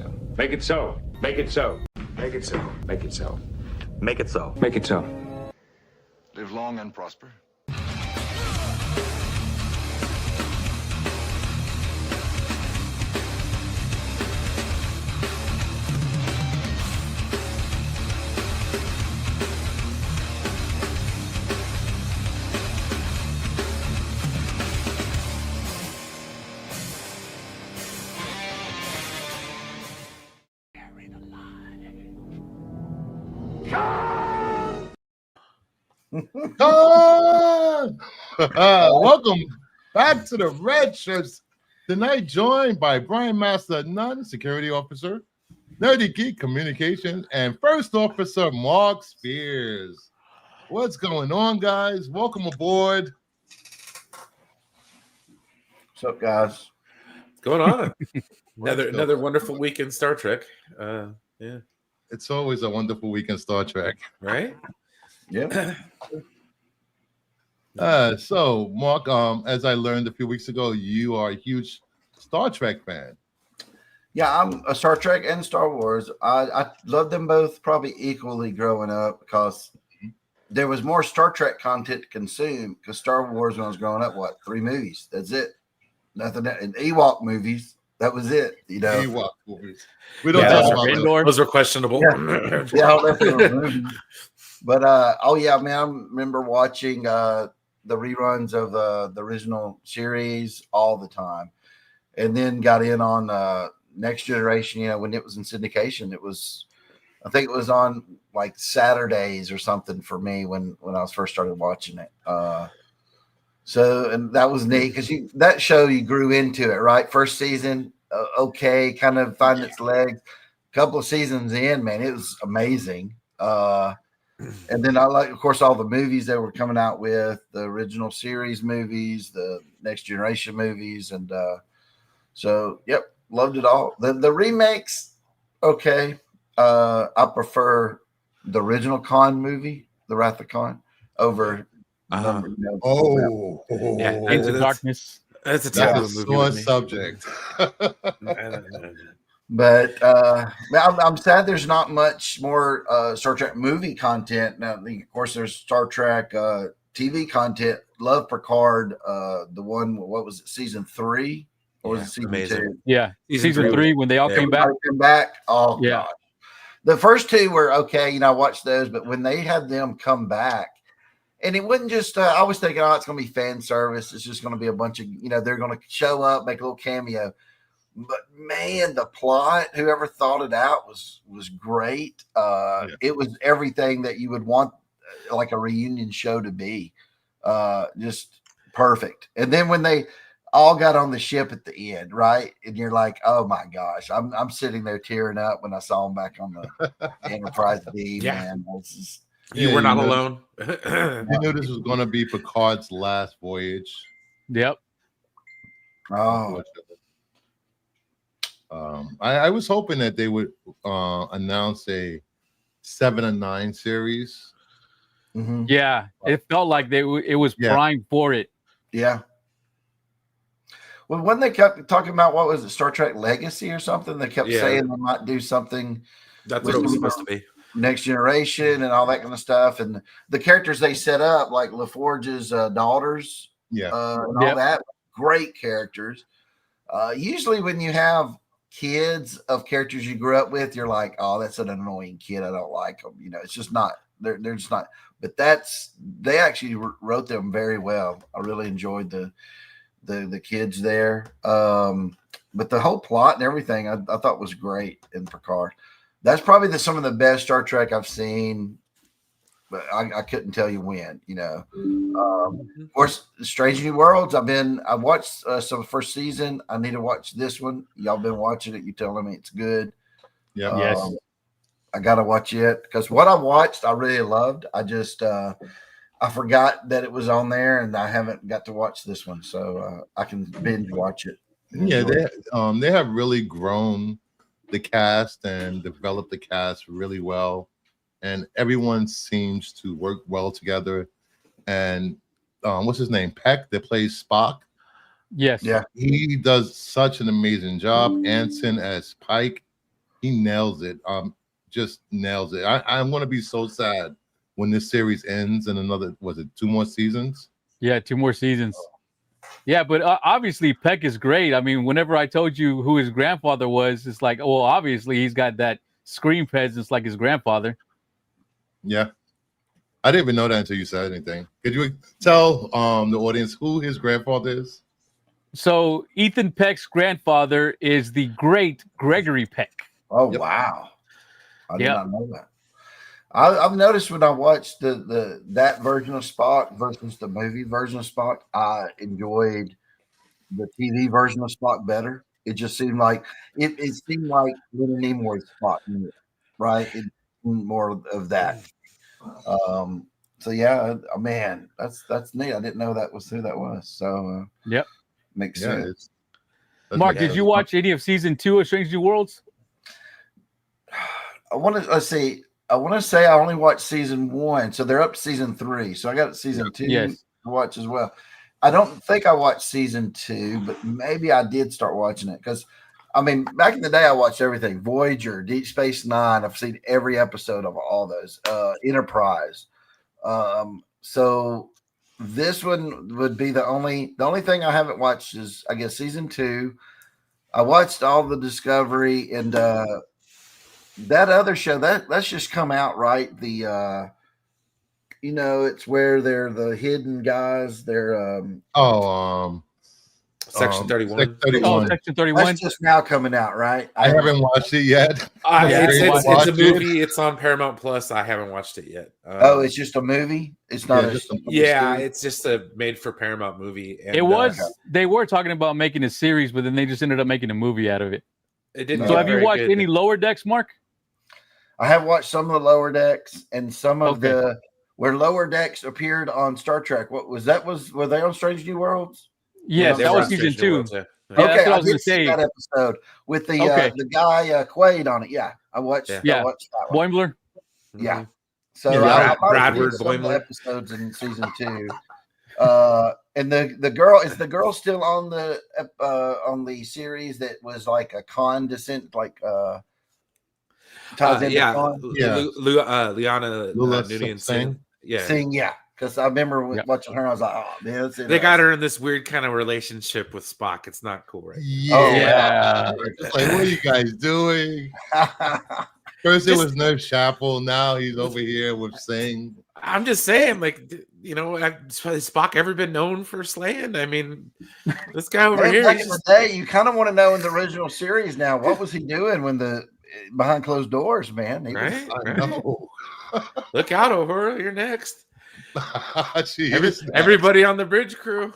so. Make it so. Make it so. Make it so. Make it so. Make it so. Make it so. Live long and prosper. Welcome back to the Red Shirts. Tonight, joined by Brian Master Nunn, Security Officer, Nerdy Geek Communications, and First Officer Mark Spears. What's going on, guys? Welcome aboard. What's up, guys? What's going on? another wonderful week in Star Trek. Yeah, It's always a wonderful week in Star Trek. right? Yeah. So, Mark, as I learned a few weeks ago, you are a huge Star Trek fan. Yeah, I'm a Star Trek and Star Wars. I love them both probably equally growing up because there was more Star Trek content to consume because Star Wars when I was growing up, 3 movies? That's it. Nothing. And Ewok movies. That was it. Ewok movies. We don't Yeah, talk about those. those were questionable. Yeah, all that was movies. But oh yeah, man, I remember watching the reruns of the original series all the time, and then got in on Next Generation. When it was in syndication, I think it was on like Saturdays or something for me when I was first started watching it. So and that was neat because that show you grew into it, right? First season, okay, kind of finding its legs. Couple of seasons in, man, it was amazing. And then I like, of course, all the movies they were coming out with, the original series movies, the Next Generation movies. And so, yep, loved it all. The remakes, okay. I prefer the original Khan movie, The Wrath of Khan, over Uh-huh. Into Darkness. That's a That's taboo a movie. sore with me. subject. But I'm sad there's not much more Star Trek movie content. Now, of course, there's Star Trek TV content. Love Picard, the one, what was it, season 3? Or was it season amazing. 2? Yeah, season 3 when they all came back. Everybody came back. Oh, Yeah. God. The first 2 were okay. I watched those, but when they had them come back, and it wasn't just, I was thinking, it's going to be fan service. It's just going to be a bunch of, they're going to show up, make a little cameo. But man, the plot, whoever thought it out was great. It was everything that you would want like a reunion show to be. Just perfect. And then when they all got on the ship at the end, right? And you're like, oh my gosh, I'm sitting there tearing up when I saw them back on the Enterprise D, man. It's just, You were not alone. You knew this was going to be Picard's last voyage. Yep. oh, I was hoping that they would announce a 7 and 9 series. mhm. Yeah, it felt like it was Yeah. primed for it. Yeah. Well, when they kept talking about, what was it, Star Trek Legacy or something, they kept Yeah. saying they might do something That's what it was supposed to be. Next Generation and all that kind of stuff. And the characters they set up, like LaForge's daughters, Yeah. and all that, great characters. Usually when you have kids of characters you grew up with, you're like, oh, that's an annoying kid. I don't like them. It's just not, they're just not, but they actually wrote them very well. I really enjoyed the kids there. But the whole plot and everything I thought was great in Picard. That's probably some of the best Star Trek I've seen, but I couldn't tell you when. Of course, Strange New Worlds. I've watched some first season. I need to watch this one. Y'all been watching it. You telling me it's good? Yeah. Yes. I gotta watch it because what I watched I really loved. I just I forgot that it was on there, and I haven't got to watch this one, so I can binge watch it. Yeah, they have really grown the cast and developed the cast really well, and everyone seems to work well together. And what's his name? Peck, that plays Spock. Yes. Yeah. He does such an amazing job. Anson as Pike. he nails it. Just nails it. I'm going to be so sad when this series ends and another, was it 2 more seasons? Yeah, 2 more seasons. Yeah, but obviously Peck is great. I mean, whenever I told you who his grandfather was, it's like, well, obviously he's got that screen presence like his grandfather. Yeah. I didn't even know that until you said anything. Could you tell the audience who his grandfather is? So Ethan Peck's grandfather is the great Gregory Peck. Oh, Yep. wow. I did Yep. not know that. I've noticed when I watched that version of Spock versus the movie version of Spock, I enjoyed the TV version of Spock better. It just seemed like it seemed like Leonard Nimoy's Spock, right? It more of that. So yeah, man, that's neat. I didn't know that was who that was. So Yep. makes Yeah, sense. Mark, did you watch any of season 2 of Strange New Worlds? I want to say I only watched season 1, so they're up to season 3. So I got season 2 Yes. to watch as well. I don't think I watched season 2, but maybe I did start watching it because, I mean, back in the day, I watched everything. Voyager, Deep Space Nine. I've seen every episode of all those. Enterprise. So this one would be the only thing I haven't watched is, I guess, season 2. I watched all the Discovery and that other show that's just come out, right? The it's where they're the hidden guys. They're Section 31. Section 31. Oh, Section 31. that's just now coming out, right? I haven't watched it yet. It's a movie. It's on Paramount Plus. I haven't watched it yet. Oh, it's just a movie. It's not It's just a made for Paramount movie. And, It was. They were talking about making a series, but then they just ended up making a movie out of it. It didn't. So have you watched any Lower Decks, Mark? I have watched some of the Lower Decks and some of the where Lower Decks appeared on Star Trek. What was that? Were they on Strange New Worlds? Yes, that was season 2. Worlds, yeah. Yeah, that's what I was going to say. That episode with the guy Quaid on it. Yeah, I watched. Yeah. I watched that one. Boimler. Yeah. So Bradford Boimler episodes in season 2. And the girl is the girl still on the series that was like a con descent, like ties into con? Liana Nunian Singh. Yeah. Because I remember watching her, I was like, oh man, they got her in this weird kind of relationship with Spock. It's not cool, right? Yeah. It's like, what are you guys doing? First it was Nurse Chapel, now he's over here with Singh. I'm just saying, like, has Spock ever been known for slaying? I mean, this guy over here. Back in the day, you kind of want to know in the original series now, what was he doing when behind closed doors, man? Right. Look out, Uhura, you're next. Everybody on the bridge crew.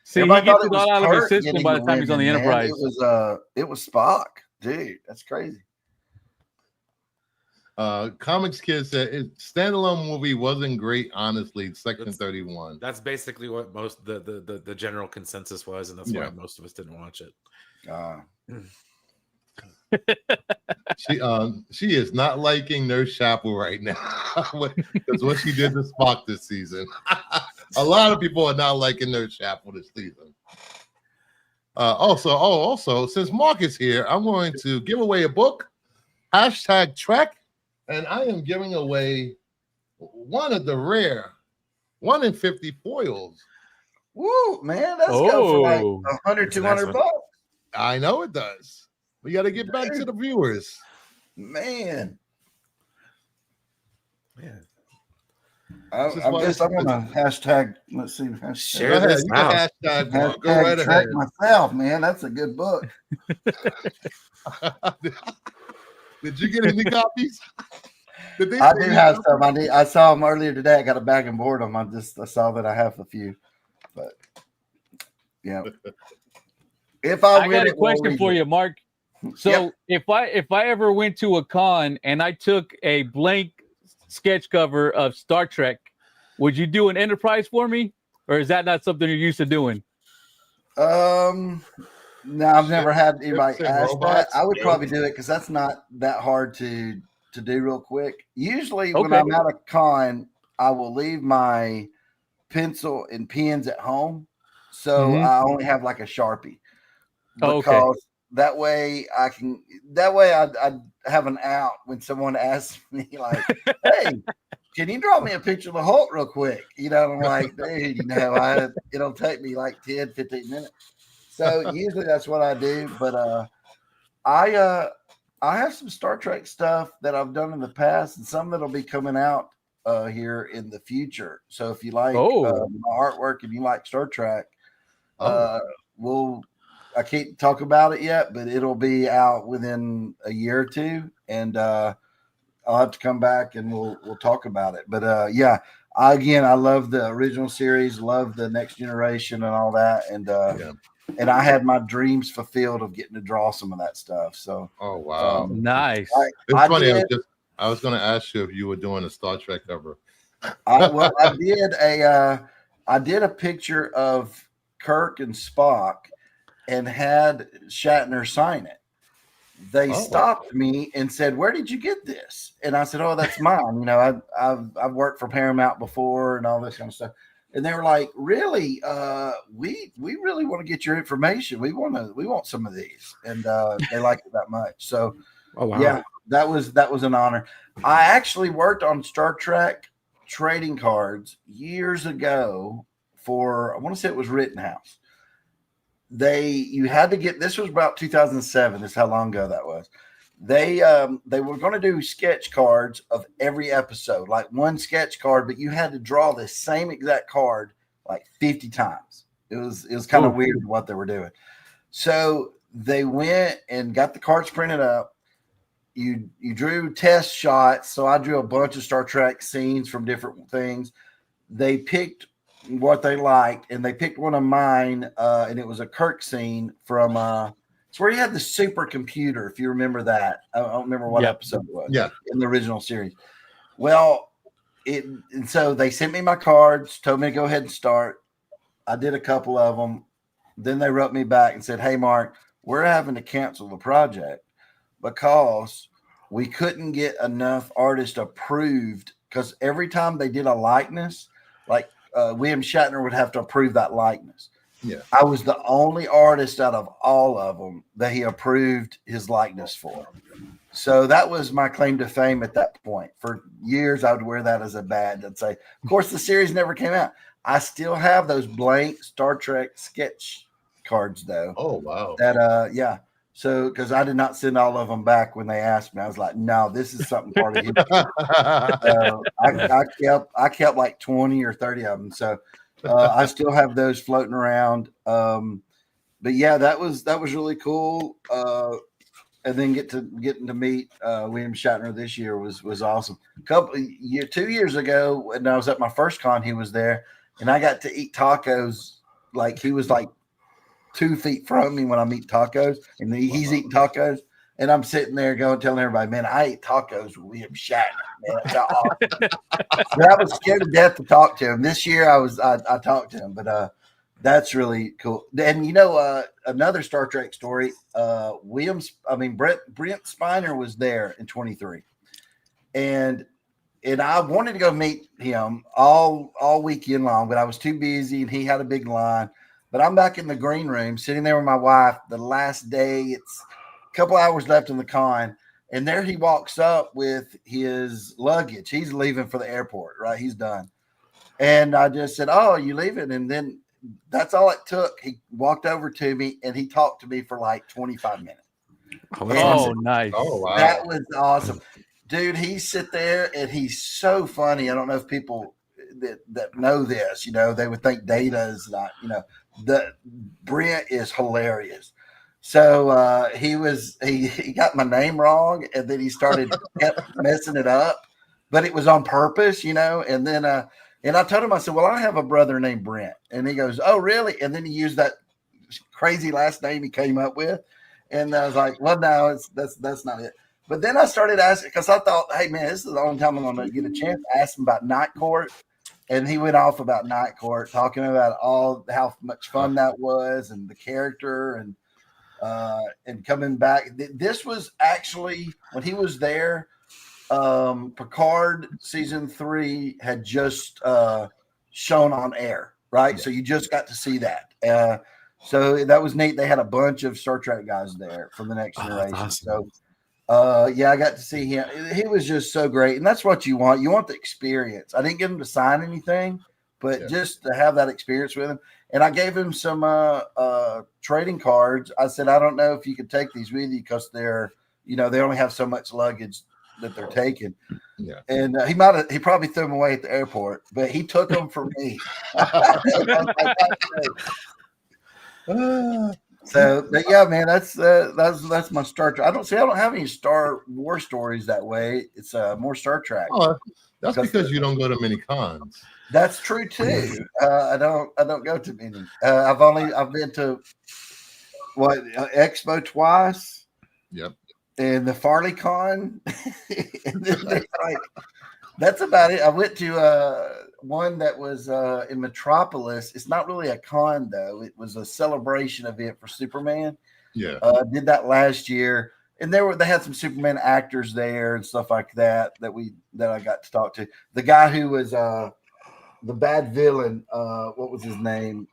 See, he gets it all out of his system by the time he's on the Enterprise. It was Spock, dude. That's crazy. Comics Kid said standalone movie wasn't great, honestly. Section 31. That's basically what most the general consensus was, and that's why most of us didn't watch it. She is not liking Nurse Chapel right now because what she did to Spock this season. A lot of people are not liking Nurse Chapel this season. Also, since Mark is here, I'm going to give away a book, #Trek, and I am giving away one of the rare 1 in 50 foils. Woo, man, that's go for like $100, $200 bucks. I know it does. We got to get back to the viewers. Man. I'm gonna hashtag. Let's see. Share this out. Hashtag go right ahead. Myself, man. That's a good book. Did you get any copies? I do have some. I saw them earlier today. I got a bag and board them. I saw that I have a few, but yeah. If I got a question for you, Mark. So if I ever went to a con and I took a blank sketch cover of Star Trek, would you do an Enterprise for me, or is that not something you're used to doing? No, I've never had anybody ask that. I would probably do it because that's not that hard to do real quick. Usually, when I'm at a con, I will leave my pencil and pens at home, so I only have like a Sharpie. Because that way I have an out when someone asks me like, hey, can you draw me a picture of the Hulk real quick? And I'm like, dude, it'll take me like 10, 15 minutes. So usually that's what I do. But I have some Star Trek stuff that I've done in the past and some that'll be coming out here in the future. So if you like my artwork and you like Star Trek, I can't talk about it yet, but it'll be out within a year or two, and I'll have to come back and we'll talk about it. But I love the original series, love the Next Generation and all that, and I had my dreams fulfilled of getting to draw some of that stuff. So, nice. It's funny. I was going to ask you if you were doing a Star Trek cover. I did a picture of Kirk and Spock and had Shatner sign it. They stopped me and said, "Where did you get this?" And I said, "Oh, that's mine. I've worked for Paramount before and all this kind of stuff." And they were like, "Really? We really want to get your information. We want some of these." And they liked it that much. So, yeah, that was an honor. I actually worked on Star Trek trading cards years ago for, I want to say it was Rittenhouse. You had to get, this was about 2007. That's how long ago that was. They were going to do sketch cards of every episode, like one sketch card, but you had to draw the same exact card like 50 times. It was kind of weird what they were doing. So they went and got the cards printed up. You drew test shots. So I drew a bunch of Star Trek scenes from different things. They picked what they liked, and they picked one of mine, and it was a Kirk scene from it's where he had the supercomputer, if you remember that. I don't remember what episode it was in the original series. Well, and so they sent me my cards, told me to go ahead and start. I did a couple of them. Then they wrote me back and said, "Hey, Mark, we're having to cancel the project because we couldn't get enough artists approved, because every time they did a likeness, like William Shatner would have to approve that likeness. Yeah, I was the only artist out of all of them that he approved his likeness for. So that was my claim to fame at that point. For years, I would wear that as a badge. I'd say, of course, the series never came out. I still have those blank Star Trek sketch cards, though. Oh, wow. That, So, because I did not send all of them back when they asked me, I was like, "No, this is something part of you." I kept like 20 or 30 of them. So I still have those floating around. But yeah, that was really cool. And then getting to meet William Shatner this year was awesome. 2 years ago, when I was at my first con, he was there, and I got to eat tacos. Like, he was like 2 feet from me when I eat tacos, and he's eating tacos, and I'm sitting there telling everybody, "Man, I ate tacos with William Shatner, man. That's how awesome." But I was scared to death to talk to him. This year I talked to him, but that's really cool. And another Star Trek story, Brent Spiner was there in 23, and I wanted to go meet him all weekend long, but I was too busy, and he had a big line. But I'm back in the green room, sitting there with my wife the last day. It's a couple hours left in the con, and there he walks up with his luggage. He's leaving for the airport, right? He's done. And I just said, "Oh, are you leaving?" And then that's all it took. He walked over to me, and he talked to me for like 25 minutes. Oh, nice. Oh, wow. That was awesome. Dude, he sit there, and he's so funny. I don't know if people that know this, they would think Data is not, the Brent is hilarious. So he got my name wrong, and then he kept messing it up, but it was on purpose, and then and I told him, I said, "Well, I have a brother named Brent," and he goes, "Oh, really?" And then he used that crazy last name he came up with, and I was like, "Well, no, that's not it." But then I started asking, because I thought, "Hey, man, this is the only time I'm going to get a chance to ask him about Night Court." And he went off about Night Court, talking about how much fun that was, and the character, and coming back. This was actually, when he was there, Picard season 3 had just shown on air, right? Yeah. So you just got to see that. So that was neat. They had a bunch of Star Trek guys there from the next generation. Awesome. So yeah, I got to see him. He was just so great. And that's what you want. You want the experience. I didn't get him to sign anything, but just to have that experience with him. And I gave him some trading cards. I said, I don't know if you could take these with you because they're, they only have so much luggage that they're taking. Yeah. And he probably threw them away at the airport, but he took them for me. So, but yeah, man, that's my Star Trek. I don't have any Star Wars stories that way. It's more Star Trek. Oh, that's because you don't go to many cons. That's true too. I don't go to many. I've been to Expo twice. Yep. And the Farley Con. And then that's about it. I went to one that was in Metropolis. It's not really a con though. It was a celebration event for Superman. Yeah. Did that last year. And they had some Superman actors there and stuff like that I got to talk to. The guy who was the bad villain, what was his name?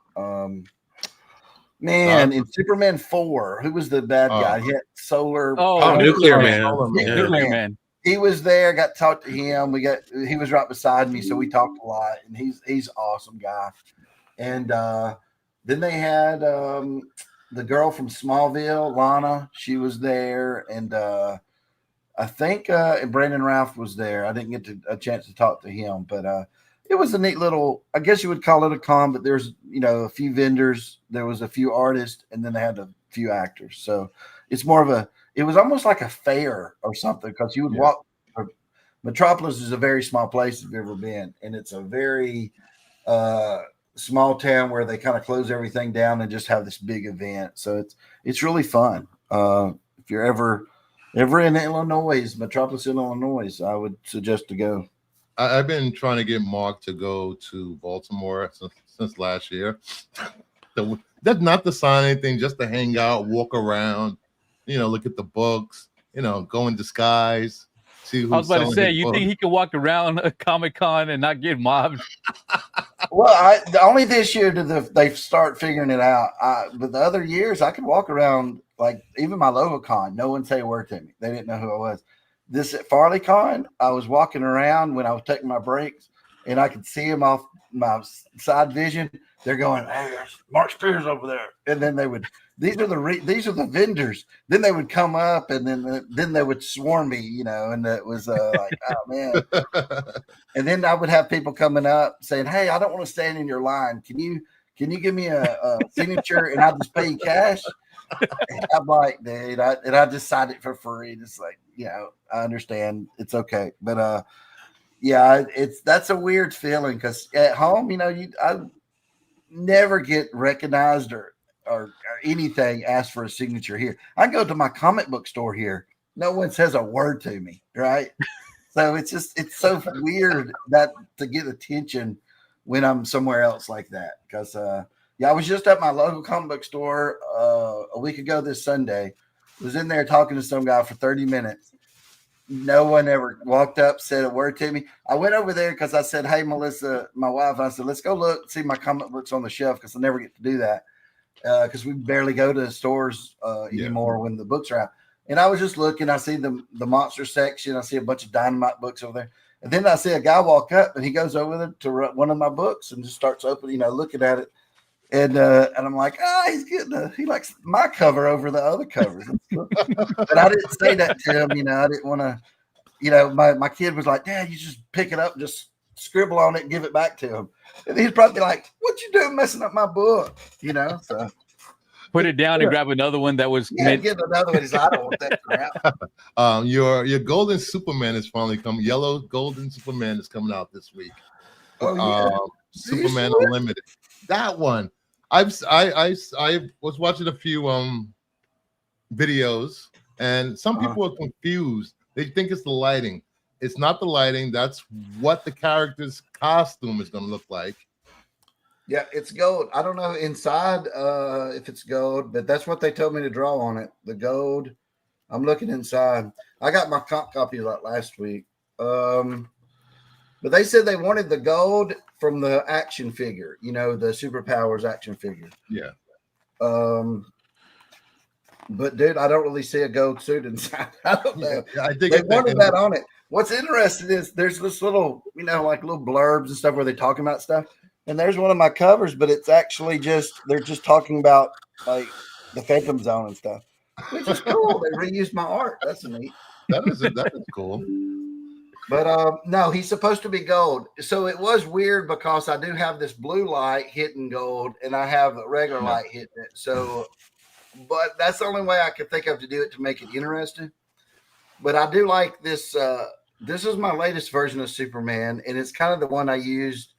In Superman 4, who was the bad guy? He had solar. Nuclear Man. Nuclear Man. He was there. Got to talk to him. He was right beside me, so we talked a lot. And he's an awesome guy. And then they had the girl from Smallville, Lana. She was there, and I think Brandon Ralph was there. I didn't get a chance to talk to him, but it was a neat little, I guess you would call it a con, but there's, a few vendors, there was a few artists, and then they had a few actors. So it's it was almost like a fair or something, because you would walk. Metropolis is a very small place if you've ever been, and it's a very small town where they kind of close everything down and just have this big event. So it's really fun. If you're ever in Illinois, Metropolis, Illinois, I would suggest to go. I've been trying to get Mark to go to Baltimore since last year. That's not to sign anything, just to hang out, walk around, look at the books, go in disguise. See who's I was about to say, you books. think he could walk around a Comic-Con and not get mobbed? Well, only this year did they start figuring it out. But the other years, I could walk around, like even my logo con, no one say a word to me. They didn't know who I was. This at Farley Con, I was walking around when I was taking my breaks, and I could see them off my side vision. They're going, "Hey, there's Mark Spears over there," and then they would. These are the vendors. Then they would come up, and then they would swarm me, and it was like, oh man. And then I would have people coming up saying, "Hey, I don't want to stand in your line. Can you give me a signature, and I'll just pay you cash?" And I'm like, dude, I just signed it for free. Just like, I understand, it's okay, but yeah, that's a weird feeling, because at home, I never get recognized or anything asked for a signature here. I go to my comic book store here, no one says a word to me, right? So it's so weird that to get attention when I'm somewhere else like that, because I was just at my local comic book store a week ago this Sunday. Was in there talking to some guy for 30 minutes. No one ever walked up, said a word to me. I went over there because I said, "Hey, Melissa, my wife," I said, "let's go look, see my comic books on the shelf," because I never get to do that because we barely go to stores anymore when the books are out. And I was just looking. I see the monster section. I see a bunch of Dynamite books over there. And then I see a guy walk up, and he goes over there to one of my books and just starts opening, looking at it. And I'm like, he likes my cover over the other covers. But I didn't say that to him, I didn't want to, my kid was like, "Dad, you just pick it up and just scribble on it and give it back to him." And he's probably like, "What you doing messing up my book?" So Put it down and grab another one that was get another one. He's like, "I don't want that crap." Your golden Superman is finally coming. Yellow golden Superman is coming out this week. Oh yeah. Superman Unlimited. That one. I was watching a few videos, and some people are confused. They think it's the lighting. It's not the lighting. That's what the character's costume is going to look like. Yeah, it's gold. I don't know inside if it's gold, but that's what they told me to draw on it. The gold. I'm looking inside. I got my comp copy like last week. But they said they wanted the gold from the action figure, the Superpowers action figure. Yeah. But dude, I don't really see a gold suit inside. I don't know. I think They wanted that on it. What's interesting is there's this little, like little blurbs and stuff where they're talking about stuff. And there's one of my covers, but it's actually they're just talking about like the Phantom Zone and stuff, which is cool. They reused my art. That's neat. That is cool. But no, he's supposed to be gold. So it was weird because I do have this blue light hitting gold and I have a regular light hitting it. So, but that's the only way I could think of to do it to make it interesting. But I do like this. This is my latest version of Superman, and it's kind of the one I used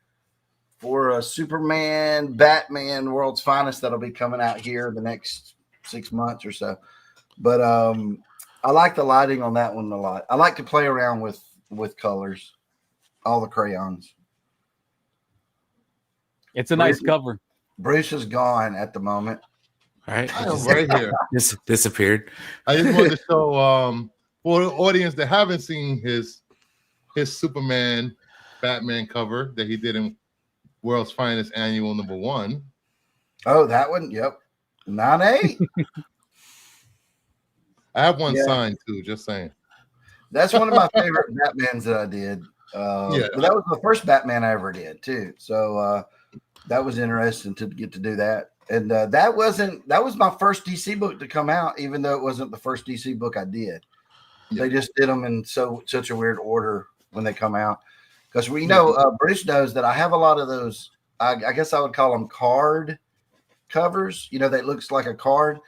for Superman, Batman, World's Finest that'll be coming out here the next 6 months or so. But I like the lighting on that one a lot. I like to play around with colors, all the crayons. It's a nice cover. Bruce is gone at the moment. All right. I am right here. Disappeared. I just wanted to show for the audience that haven't seen his Superman Batman cover that he did in World's Finest Annual #1. Oh, that one? Yep. 9/8. I have one signed too, just saying. That's one of my favorite Batmans that I did. But that was the first Batman I ever did too. So that was interesting to get to do that. And that was my first DC book to come out, even though it wasn't the first DC book I did. Yeah. They just did them in such a weird order when they come out. Because Bruce knows that I have a lot of those. I guess I would call them card covers. That looks like a card.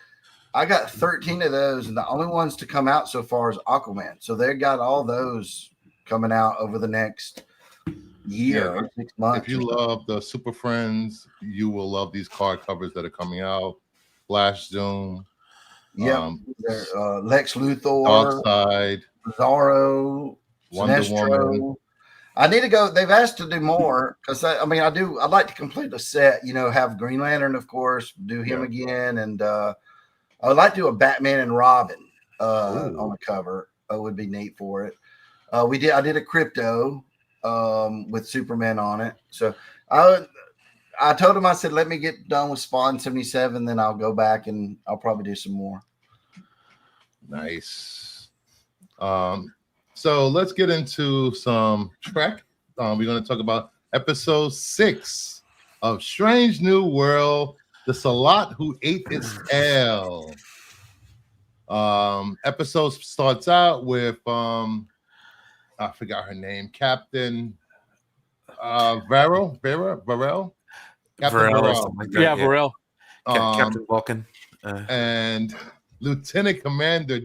I got 13 of those, and the only ones to come out so far is Aquaman. So they got all those coming out over the next year or 6 months. If you love the Super Friends, you will love these card covers that are coming out. Flash Zoom. Yeah. Lex Luthor. Darkseid. Bizarro. Wonder Sinestro. Woman. I need to go. They've asked to do more because I'd like to complete the set, have Green Lantern, of course, do him again. And I would like to do a Batman and Robin on the cover. That would be neat for it. I did a Crypto with Superman on it. So I told him, I said, let me get done with Spawn 77, then I'll go back and I'll probably do some more. Nice. So let's get into some Trek. We're going to talk about episode 6 of Strange New World, the Salat Who Ate Its Tail. Episode starts out with I forgot her name, Captain Varel. Varel. Captain Vulcan. And Lieutenant Commander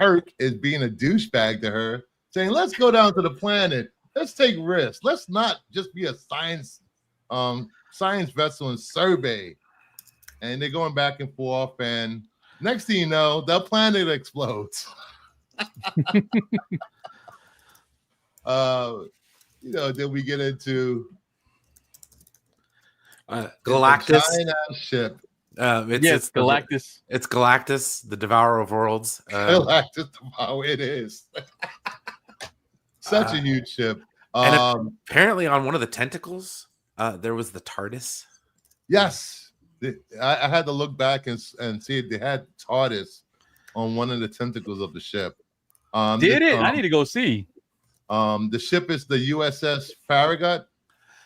Kirk is being a douchebag to her, saying, let's go down to the planet. Let's take risks. Let's not just be a science vessel and survey. And they're going back and forth. And next thing you know, the planet explodes. Then we get into Galactus ship. It's Galactus. It's Galactus, the Devourer of Worlds. Galactus, it is such a huge ship. And apparently, on one of the tentacles, there was the TARDIS. Yes, I had to look back and see if they had TARDIS on one of the tentacles of the ship. Did it? I need to go see. The ship is the USS Farragut.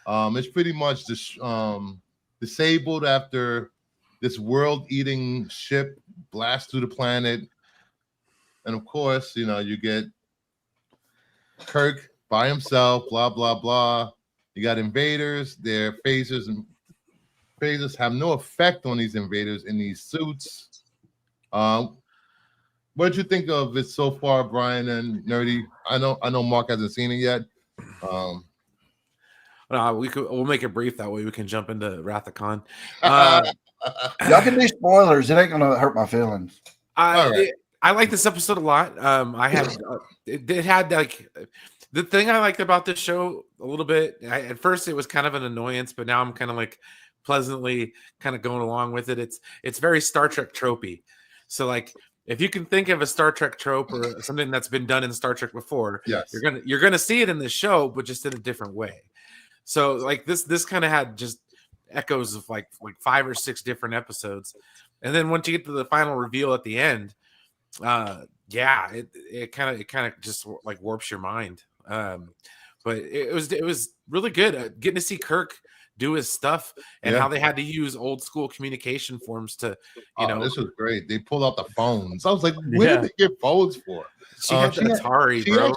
It's pretty much disabled after this world-eating ship blasts through the planet. And of course, you get Kirk by himself, blah, blah, blah. You got invaders. Their phasers have no effect on these invaders in these suits. What did you think of it so far, Brian and Nerdy? I know Mark hasn't seen it yet. We'll make it brief, that way we can jump into Wrath of Khan. Y'all can do spoilers. It ain't gonna hurt my feelings. I like this episode a lot. It had like the thing I liked about this show a little bit. At first, it was kind of an annoyance, but now I'm kind of like pleasantly kind of going along with it. It's very Star Trek tropey. So like, if you can think of a Star Trek trope or something that's been done in Star Trek before, yes, you're gonna see it in this show, but just in a different way. So like this kind of had just echoes of like 5 or 6 different episodes, and then once you get to the final reveal at the end, it kind of just like warps your mind. But it was really good getting to see Kirk do his stuff and how they had to use old school communication forms to, this was great. They pulled out the phones. I was like, where did they get phones for? She had the Atari, bro.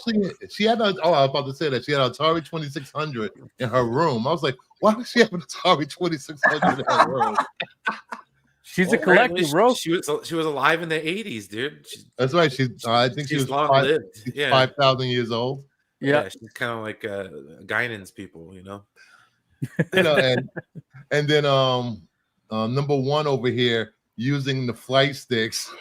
She had I was about to say that she had an Atari 2600 in her room. I was like, why does she have an Atari 2600 in her room? She's a collector, bro. She was alive in the 80s, dude. That's right. I think she was long lived. 5,000 years old. Yeah, she's kind of like Guinan's people, and then number one over here using the flight sticks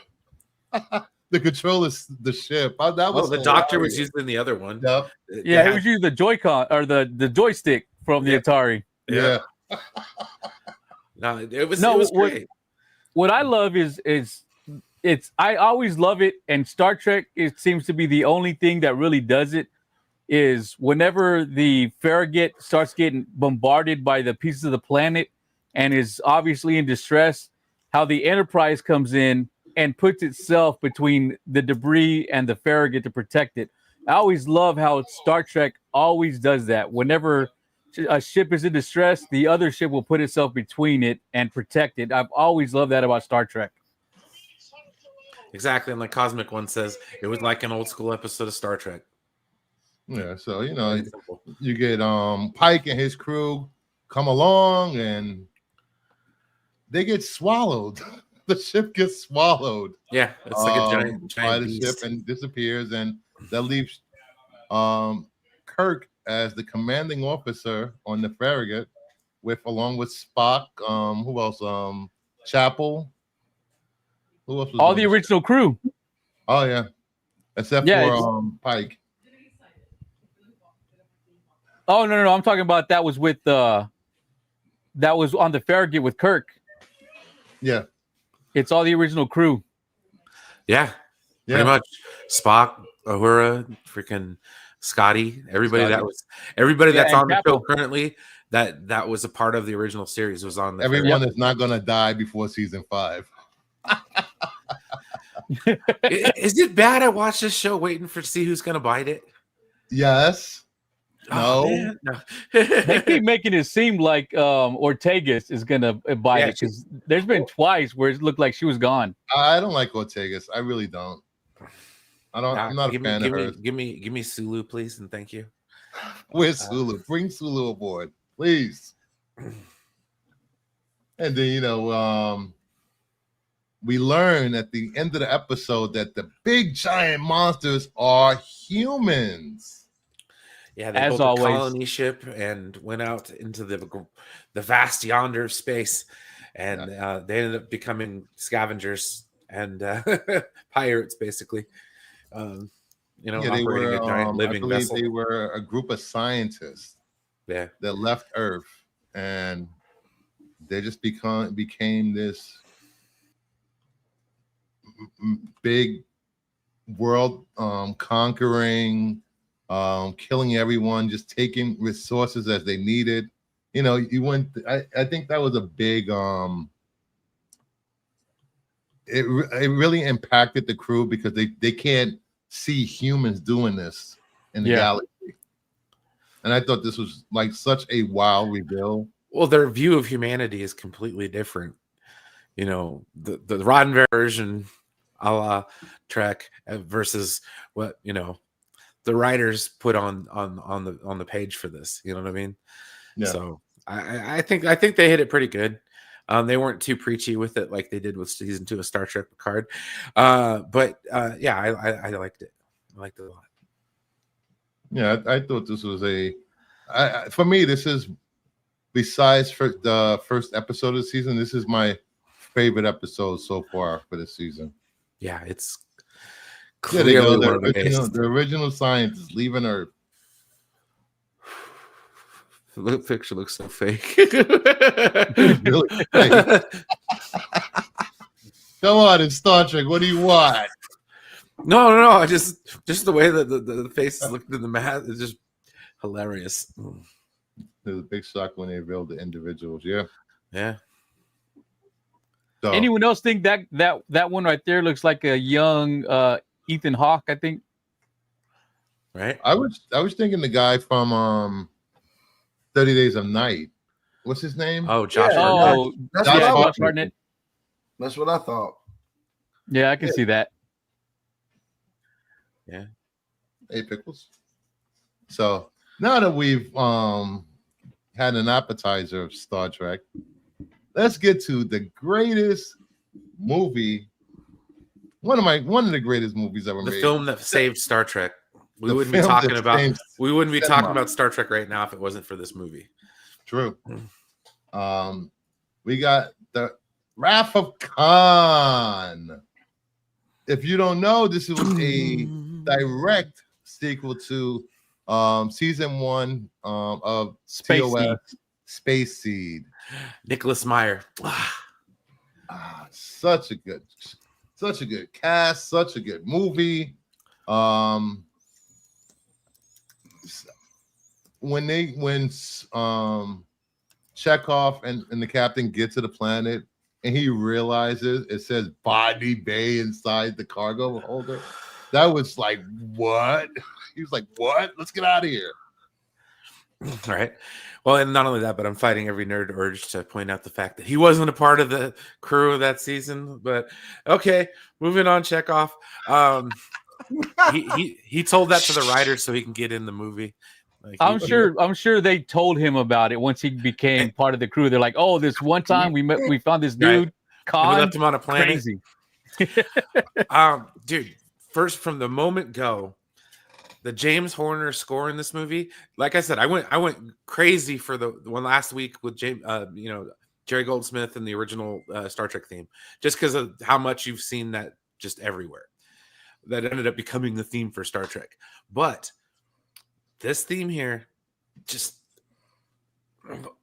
to control the ship. That was the doctor was using the other one. Yep. Yeah, he was using the Joy-Con or the joystick from the Atari. Yeah. No, it was great. What I love is I always love it, and Star Trek, it seems to be the only thing that really does it, is whenever the Farragut starts getting bombarded by the pieces of the planet and is obviously in distress, how the Enterprise comes in and puts itself between the debris and the Farragut to protect it. I always love how Star Trek always does that. Whenever a ship is in distress, the other ship will put itself between it and protect it. I've always loved that about Star Trek. Exactly. And like Cosmic One says, it was like an old school episode of Star Trek. Yeah, so you get Pike and his crew come along and they get swallowed. The ship gets swallowed. Yeah, it's like a giant by the beast. ship and disappears, and that leaves Kirk as the commanding officer on the Farragut, along with Spock. Who else? Chapel. Who else? All the original crew. Oh yeah, except for Pike. Oh no! I'm talking about that was with that was on the Farragut with Kirk. Yeah, it's all the original crew. Yeah, pretty much. Spock, Uhura, freaking Scotty, everybody that's on the show currently that was a part of the original series was on the everyone that's not gonna die before season 5. Is it bad I watch this show waiting to see who's gonna bite it? Yes. No. They keep making it seem like Ortegas is gonna bite it, because there's been twice where it looked like she was gone. I don't like Ortegas. I really don't. I'm not a fan of her. Give me Sulu, please, and thank you. Where's Sulu? Bring Sulu aboard, please. And then we learn at the end of the episode that the big giant monsters are humans. Yeah, they built a colony ship and went out into the vast yonder of space, and they ended up becoming scavengers and pirates, basically. Operating a giant living vessel. They were a group of scientists that left Earth, and they just became this big world conquering, killing everyone, just taking resources as they needed. I think that was a big it really impacted the crew, because they can't see humans doing this in the galaxy. And I thought this was like such a wild reveal. Well, their view of humanity is completely different. The Roddenberry version a la Trek versus what the writers put on the page for this. You know what I mean? Yeah. So I think they hit it pretty good. They weren't too preachy with it like they did with season 2 of Star Trek Picard. I liked it. I liked it a lot. Yeah, I thought this was for me, this is, besides for the first episode of the season, this is my favorite episode so far for this season. Yeah, it's clearly the original scientists leaving Earth. The picture looks so fake. Really fake. Come on, it's Star Trek. What do you want? No. Just the way that the faces looked in the mask is just hilarious. It was a big shock when they revealed the individuals. Yeah. Yeah. So, Anyone else think that one right there looks like a young Ethan Hawke? I think. Right. I was thinking the guy from 30 Days of Night. What's his name? Oh, Josh. Yeah, Hartnett. Oh, That's Josh what I Josh was. Hartnett. That's what I thought. Yeah, I can see that. Yeah. Hey, Pickles. So now that we've had an appetizer of Star Trek, let's get to the greatest movie. One of the greatest movies ever The made. film that saved Star Trek. We The wouldn't be film talking that about. saved We wouldn't be cinema. talking about Star Trek right now if it wasn't for this movie. True. We got the Wrath of Khan. If you don't know, this was a direct sequel to season 1 of Space TOS Seed. Space Seed. Nicholas Meyer. Such a good cast, such a good movie. When Chekhov and the captain get to the planet and he realizes it says Body Bay inside the cargo holder, that was like, what? He was like, what? Let's get out of here. Right. Well, and not only that, but I'm fighting every nerd urge to point out the fact that he wasn't a part of the crew of that season. But okay, moving on. Chekhov. He told that to the writers so he can get in the movie. Like, I'm sure they told him about it once he became part of the crew. They're like, oh, this one time we found this dude, Right. Khan, we left him on a planet. crazy. Dude, first from the moment go, the James Horner score in this movie, like I said, I went crazy for the one last week with James, Jerry Goldsmith and the original Star Trek theme, just because of how much you've seen that just everywhere. That ended up becoming the theme for Star Trek. But this theme here, just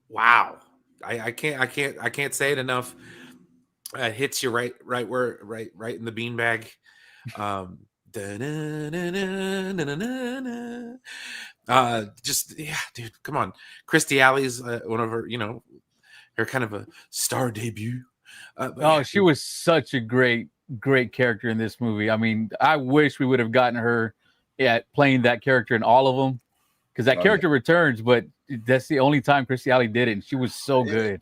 wow! I can't say it enough. It hits you right in the beanbag. Just yeah, dude, come on. Christy Alley's one of her, her kind of a star debut. She was such a great character in this movie. I mean, I wish we would have gotten her playing that character in all of them, because that character returns, but that's the only time Christy Alley did it, and she was so good.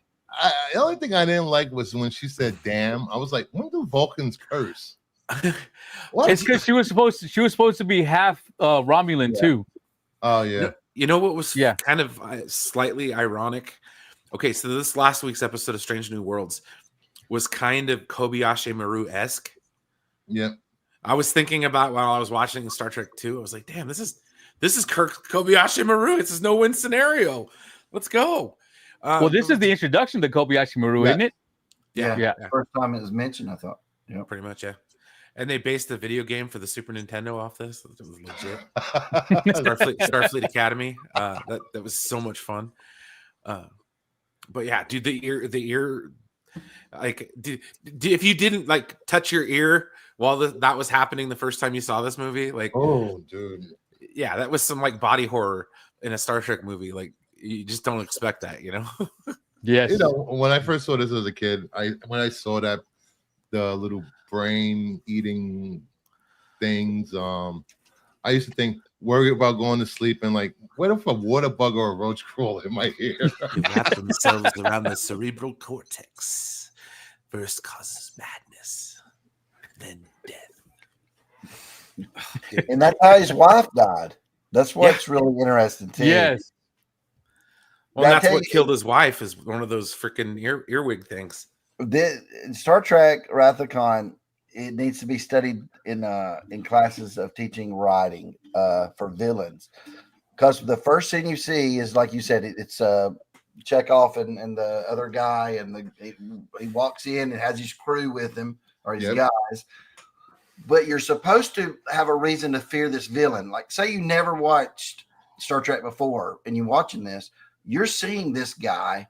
The only thing I didn't like was when she said "damn." I was like, when do Vulcans curse? What? It's because she was supposed to be half Romulan too. Oh yeah. You know what was kind of slightly ironic? Okay, so this last week's episode of Strange New Worlds was kind of Kobayashi Maru-esque. Yeah. I was thinking about while I was watching Star Trek 2, I was like, damn, this is Kirk Kobayashi Maru. It's a no-win scenario. Let's go. Well, this is the introduction to Kobayashi Maru, isn't it? Yeah. First time it was mentioned, I thought. Yeah. Pretty much, yeah. And they based the video game for the Super Nintendo off this. It was legit. Starfleet Academy. That was so much fun. But yeah, dude, the ear, like, if you didn't like touch your ear while that was happening the first time you saw this movie, like, oh, dude, yeah, that was some like body horror in a Star Trek movie. Like, you just don't expect that, Yes. When I first saw this as a kid, when I saw that the little brain eating things, I used to worry about going to sleep and like, what if a water bug or a roach crawl in my ear? They wrap themselves around the cerebral cortex. First causes madness, then death. And that's how his wife died. That's what's really interesting too. Yes. Well, that's what killed his wife, is one of those freaking earwig things. Star Trek Wrath of Khan, it needs to be studied in classes of teaching writing for villains, because the first thing you see is, like you said, it's Chekhov and the other guy, and he walks in and has his crew with him, or his guys. But you're supposed to have a reason to fear this villain. Like, say you never watched Star Trek before, and you're watching this, you're seeing this guy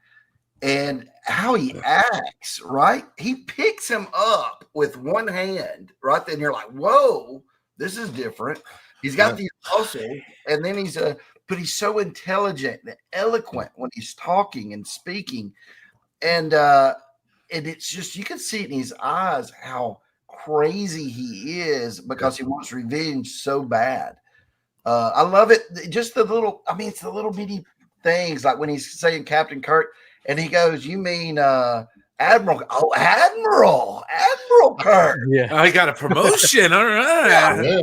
and how he acts, right? He picks him up with one hand, right? Then you're like, whoa, this is different. He's got these muscles, and then but he's so intelligent and eloquent when he's talking and speaking, and it's just, you can see it in his eyes how crazy he is because he wants revenge so bad. I love it. Just the little, I mean, it's the little bitty things, like when he's saying Captain Kirk, and he goes, "You mean Admiral? Oh, Admiral Kirk." Yeah. I got a promotion. All right. Yeah.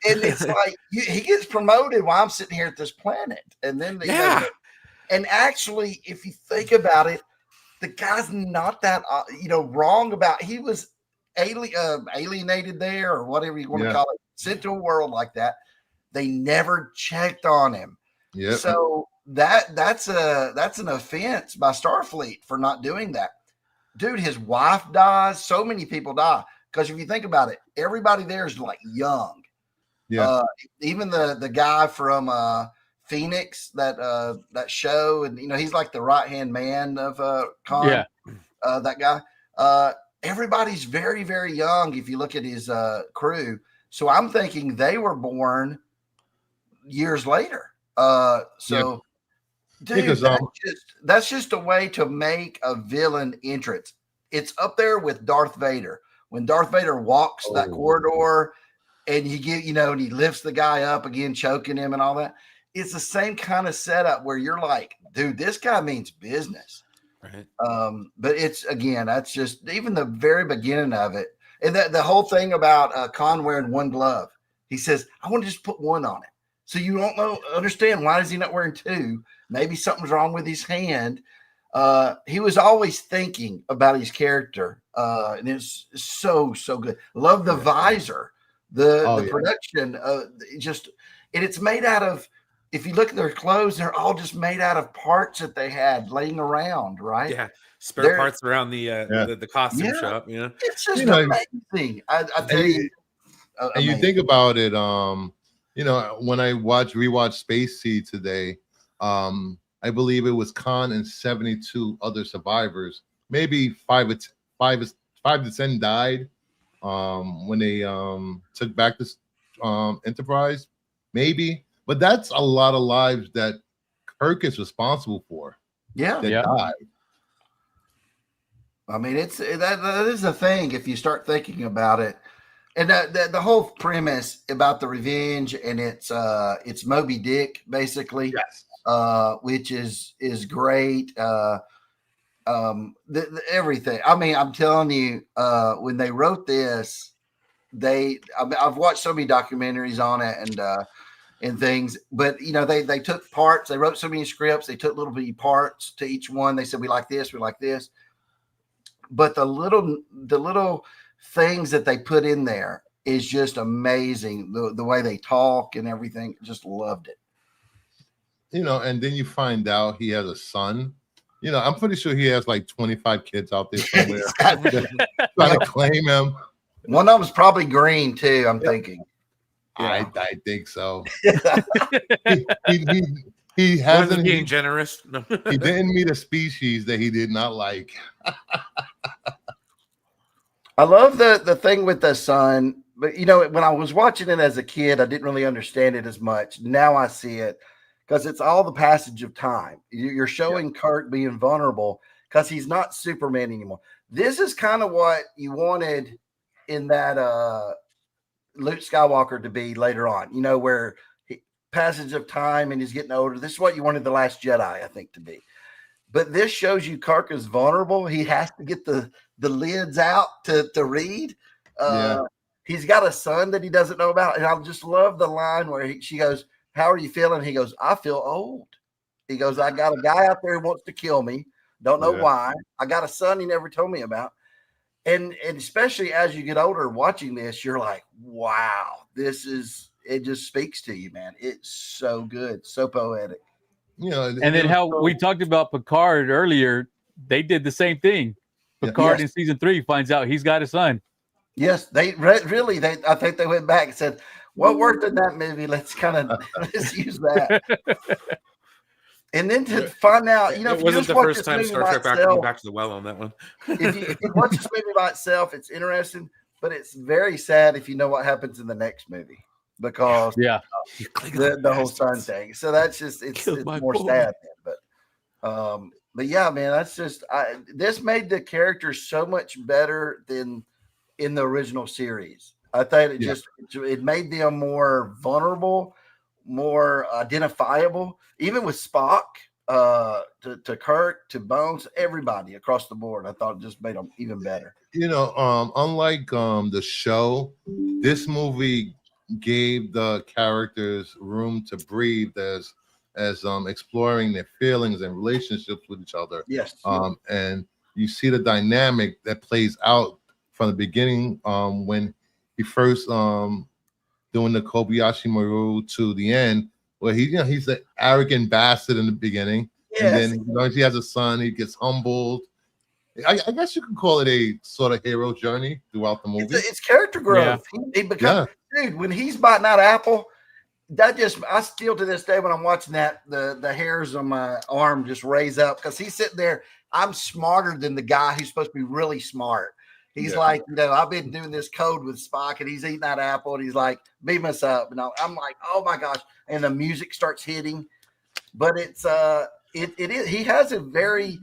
And it's like he gets promoted while I'm sitting here at this planet, and then and actually, if you think about it, the guy's not that wrong about. He was alienated there, or whatever you want to call it, sent to a world like that. They never checked on him. Yeah. So that's an offense by Starfleet for not doing that. Dude, his wife dies. So many people die. Because if you think about it, everybody there is like young. Yeah. Even the guy from Phoenix, that show, and he's like the right-hand man of Khan. Yeah. That guy. Everybody's very, very young if you look at his crew. So I'm thinking they were born years later. Dude, that's just a way to make a villain entrance. It's up there with Darth Vader. When Darth Vader walks that corridor and you get, and he lifts the guy up again, choking him and all that. It's the same kind of setup where you're like, dude, this guy means business. Right. But that's just even the very beginning of it. And the whole thing about Khan wearing one glove. He says, I want to just put one on it. So you don't understand, why is he not wearing two? Maybe something's wrong with his hand. He was always thinking about his character. And it's so good. Love the visor, the production, and it's made out of, if you look at their clothes, they're all just made out of parts that they had laying around, right? Yeah. Spare parts around the costume shop, It's just amazing. I tell you. And you think about it, when I rewatched Space Seed today, I believe it was Khan and 72 other survivors. Maybe 5 to 10 died when they took back this Enterprise. Maybe, but that's a lot of lives that Kirk is responsible for. Yeah, that died. I mean, that is a thing if you start thinking about it. And the whole premise about the revenge, and it's Moby Dick basically, yes, which is great. Everything. I mean, I'm telling you, when they wrote this, I've watched so many documentaries on it and things, but they took parts. They wrote so many scripts. They took little bitty parts to each one. They said, we like this, we like this. But the little things that they put in there is just amazing. The way they talk and everything, just loved it. And then you find out he has a son. I'm pretty sure he has like 25 kids out there somewhere trying to claim him. One of them's probably green too, I'm thinking. I think so. He hasn't being generous. He didn't meet a species that he did not like. I love the thing with the son, but when I was watching it as a kid, I didn't really understand it as much. Now I see it because it's all the passage of time. You're showing Kirk being vulnerable because he's not Superman anymore. This is kind of what you wanted in that Luke Skywalker to be later on, where passage of time and he's getting older. This is what you wanted The Last Jedi, I think, to be. But this shows you Kirk is vulnerable. He has to get the lids out to read. He's got a son that he doesn't know about. And I just love the line where she goes, how are you feeling? He goes, I feel old. He goes, I got a guy out there who wants to kill me. Don't know why. I got a son he never told me about. And especially as you get older watching this, you're like, wow, it just speaks to you, man. It's so good. So poetic. And then how we talked about Picard earlier, they did the same thing. Picard in season 3 finds out he's got a son. Yes, I think they went back and said, what worked in that movie? Let's use that. And then to find out, it wasn't the first time Star Trek back to the well on that one. if you watch this movie by itself, it's interesting, but it's very sad if you know what happens in the next movie. because Yeah. You click the whole son thing. So that's just it's my more boy. sad. But yeah, man, that's just this made the characters so much better than in the original series. I think it made them more vulnerable, more identifiable, even with Spock, to Kirk, to Bones, everybody across the board. I thought it just made them even better. Unlike the show, this movie gave the characters room to breathe as exploring their feelings and relationships with each other. Yes. And you see the dynamic that plays out from the beginning, when he first doing the Kobayashi Maru to the end, where he's an arrogant bastard in the beginning, and then he has a son, he gets humbled. I guess you could call it a sort of hero journey throughout the movie. It's character growth. He becomes, dude, when he's biting that apple, I still to this day when I'm watching that, the hairs on my arm just raise up because he's sitting there. I'm smarter than the guy who's supposed to be really smart. He's like, I've been doing this code with Spock, and he's eating that apple, and he's like, beam us up. And I'm like, oh my gosh. And the music starts hitting. But it's it is, he has a very,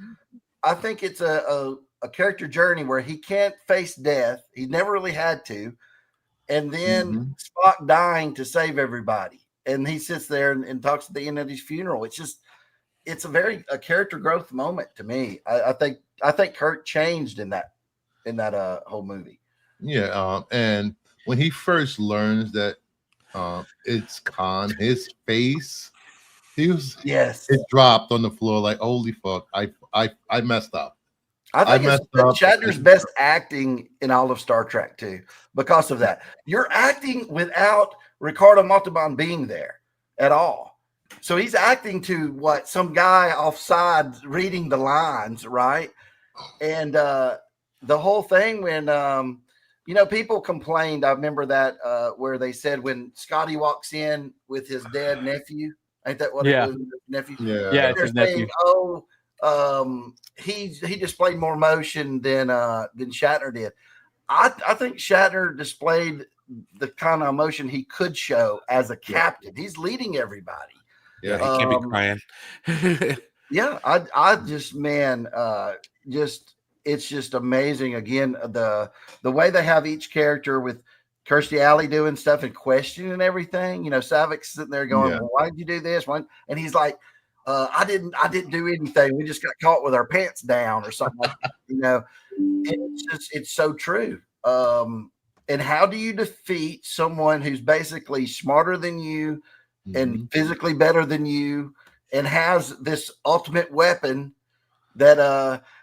I think it's a character journey where he can't face death. He never really had to. And then Spock dying to save everybody. And he sits there and talks at the end of his funeral. It's just, it's a character growth moment to me. I think Kirk changed in that whole movie. And when he first learns that it's Khan, his face, it dropped on the floor like, holy fuck, I messed up. I think it's Shatner's best acting in all of Star Trek too, because of that. You're acting without Ricardo Montalban being there at all. So he's acting to some guy offside reading the lines, right? And the whole thing when people complained. I remember that where they said when Scotty walks in with his dead nephew, ain't that what it was? Nephew? Yeah, it's his nephew. He displayed more emotion than Shatner did. I think Shatner displayed the kind of emotion he could show as a captain. He's leading everybody. Yeah, he can't be crying. I just, man, it's just amazing. Again, the way they have each character with Kirstie Alley doing stuff and questioning everything. Savik's sitting there going, well, why did you do this? And he's like, I didn't do anything. We just got caught with our pants down or something like that. It's so true. And how do you defeat someone who's basically smarter than you and physically better than you and has this ultimate weapon that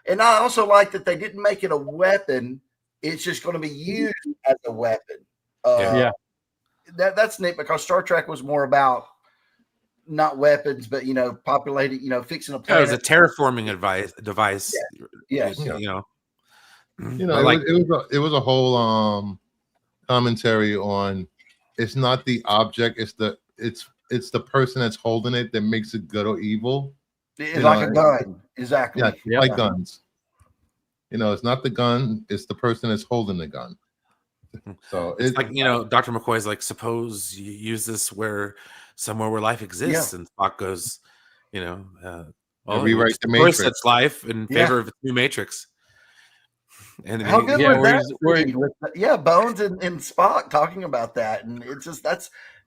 and I also like that they didn't make it a weapon. It's just going to be used as a weapon. That's neat because Star Trek was more about not weapons, but populating, fixing a planet. It was a terraforming device. Yes. It was a whole commentary on it's not the object, it's the person that's holding it that makes it good or evil. It's like a gun. Exactly. Like guns. It's not the gun, it's the person that's holding the gun. So it's like, Dr. McCoy's like, suppose you use this somewhere where life exists, and Spock goes, rewrite the Matrix. That's life in favor of the new Matrix. And how good was that? Bones and Spock talking about that, and it's just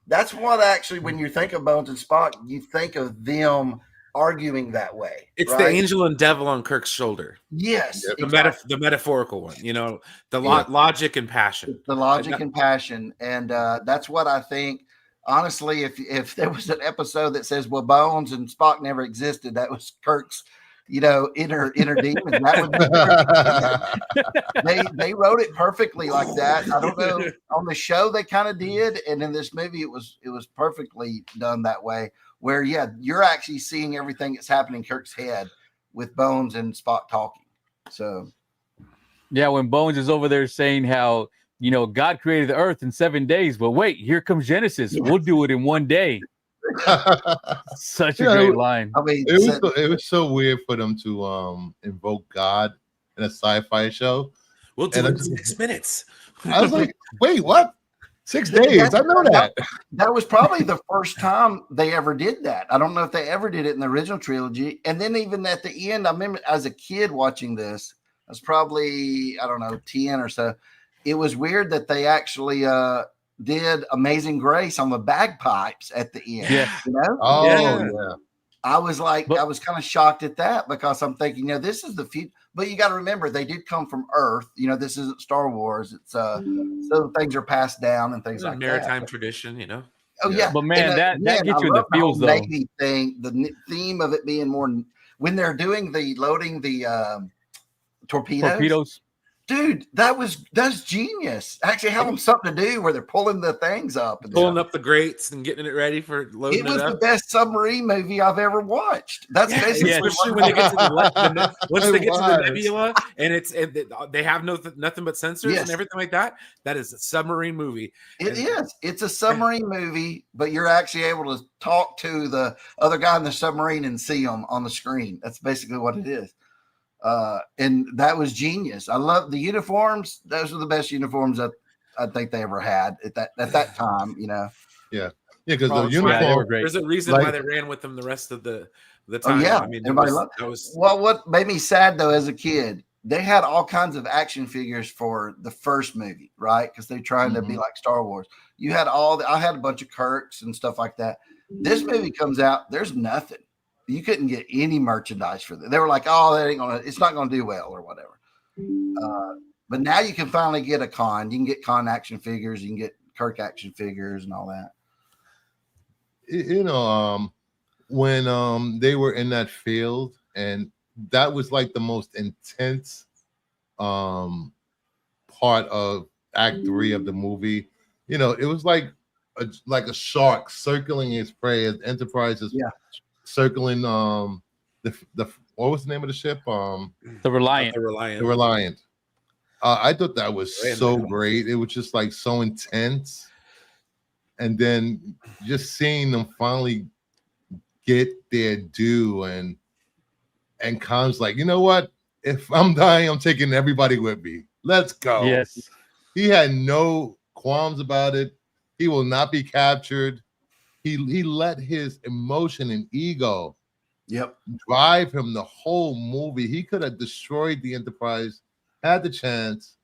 that's what actually when you think of Bones and Spock, you think of them arguing that way. It's the angel and devil on Kirk's shoulder. Yes, the metaphorical one. The logic and passion. The logic and passion, and that's what I think. Honestly, if there was an episode that says, "Well, Bones and Spock never existed," that was Kirk's, inner demons. That would they wrote it perfectly like that. I don't know, on the show they kind of did, and in this movie it was perfectly done that way. Where you're actually seeing everything that's happening in Kirk's head with Bones and Spock talking. So, when Bones is over there saying how God created the Earth in 7 days, but wait, here comes Genesis. We'll do it in 1 day. Such a great line. I mean, it was so weird for them to invoke God in a sci-fi show. We'll do it in 6 minutes. I was like, wait, what? 6 days. I know that. That was probably the first time they ever did that. I don't know if they ever did it in the original trilogy. And then even at the end, I remember as a kid watching this, I was probably, I don't know, 10 or so. It was weird that they actually did Amazing Grace on the bagpipes at the end. Yeah. You know? Oh, Yeah. yeah. I was like, I was kind of shocked at that because I'm thinking, this is the future. But you got to remember, they did come from Earth. This isn't Star Wars. It's so things are passed down and things It's a like maritime that. tradition, Oh yeah, But man, that gets you in the feels though. Navy thing, the theme of it being more when they're doing the loading the torpedoes. Dude, that's genius. Actually, have them something to do where they're pulling the things up, and pulling up the grates and getting it ready for loading it was up. the best submarine movie I've ever watched. That's basically especially when they get to once they get to the nebula and they have nothing but sensors and everything like that. That is a submarine movie. It's a submarine movie, but you're actually able to talk to the other guy in the submarine and see them on the screen. That's basically what it is. And that was genius. I love the uniforms. Those were the best uniforms that I think they ever had at that time. Yeah, because the uniform were great. There's a reason why they ran with them the rest of the time. Oh yeah, I mean, everybody that loved. was Well, what made me sad though as a kid, they had all kinds of action figures for the first movie, right? Because they're trying to be like Star Wars. You had I had a bunch of Kirks and stuff like that. This movie comes out, there's nothing. You couldn't get any merchandise for that. They were like, "Oh, it's not gonna do well or whatever." But now you can finally get a con. You can get con action figures. You can get Kirk action figures and all that. When they were in that field, and that was like the most intense part of Act 3 of the movie. It was like a shark circling its prey as Enterprise is circling the what was the name of the ship? The Reliant. the Reliant. The Reliant. I thought that was so great. It was just like so intense. And then just seeing them finally get their due and Khan's like, you know what? If I'm dying, I'm taking everybody with me. Let's go. Yes. He had no qualms about it. He will not be captured. He let his emotion and ego drive him the whole movie. He could have destroyed the Enterprise, had the chance.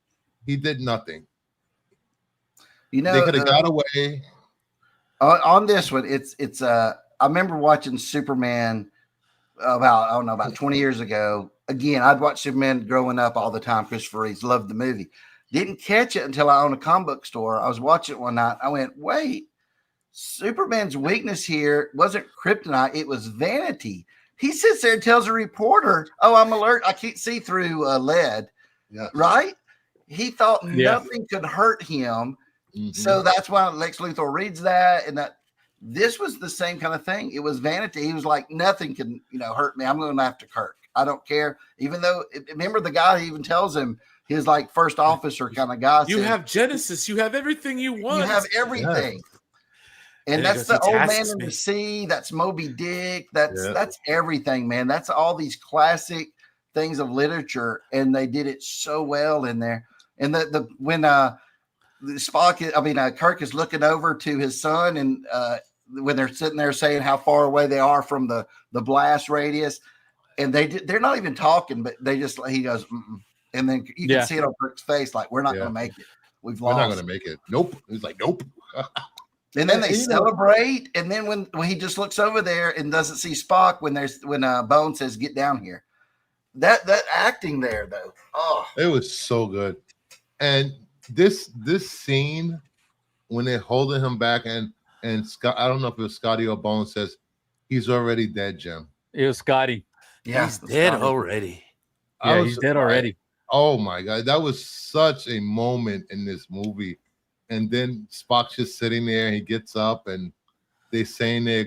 He did nothing. They could have got away. On this one, it's I remember watching Superman about 20 years ago. Again, I'd watch Superman growing up all the time. Christopher Reeves, loved the movie. Didn't catch it until I owned a comic book store. I was watching it one night. I went, wait, Superman's weakness here wasn't kryptonite. It was vanity. He sits there and tells a reporter, "Oh, I'm alert. I can't see through lead." Yeah. Right? He thought nothing could hurt him. So that's why Lex Luthor reads that. And that this was the same kind of thing. It was vanity. He was like, nothing can, hurt me. I'm going after Kirk. I don't care. Even though, remember the guy even tells him, his like first officer kind of guy. You have Genesis. You have everything you want. You have everything. Yeah. And that's the Old Man in the Sea. That's Moby Dick. That's everything, man. That's all these classic things of literature, and they did it so well in there. And when Kirk is looking over to his son, and when they're sitting there saying how far away they are from the blast radius, and they're not even talking, but he goes, mm-mm. And then you can see it on Kirk's face, like, we're not going to make it. We're not going to make it. Nope. He's like, nope. And then they celebrate. And then when he just looks over there and doesn't see Spock when Bone says, "Get down here." That acting there, though. Oh, it was so good. And this scene when they're holding him back and Scott, I don't know if it was Scotty or Bone, says he's already dead, Jim. It was Scotty. Yeah, he's dead already. Yeah, he's dead already. Oh my God, that was such a moment in this movie. And then Spock's just sitting there, and he gets up, and they saying there,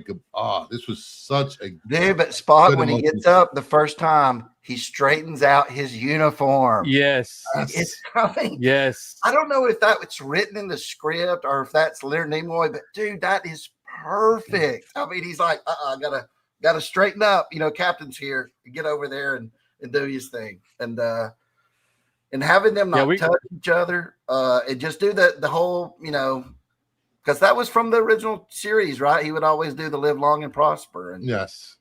this was such a but Spock, when he gets up the first time, he straightens out his uniform. Yes, it's coming. Yes, I don't know if it's written in the script or if that's Leonard Nimoy, but dude, that is perfect. I mean, he's like, gotta straighten up. Captain's here. Get over there and do his thing. And having them not touch each other, and just do the whole, because that was from the original series, right? He would always do the live long and prosper. And Yes.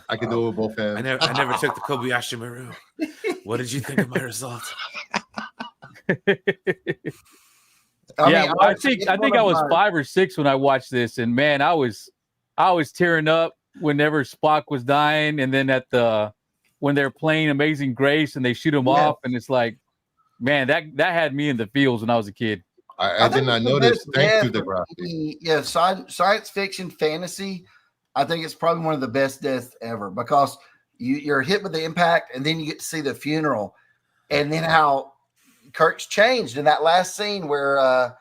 I can do it with both hands. I never took the Kobayashi Maru. What did you think of my result? I think I was 5 or 6 when I watched this, and man, I was tearing up whenever Spock was dying, and then when they're playing Amazing Grace and they shoot him off, and it's like, man, that had me in the feels when I was a kid. I did not know this. Thank you, the graphic. Yeah, science fiction fantasy. I think it's probably one of the best deaths ever because you're hit with the impact, and then you get to see the funeral, and then how Kirk's changed in that last scene where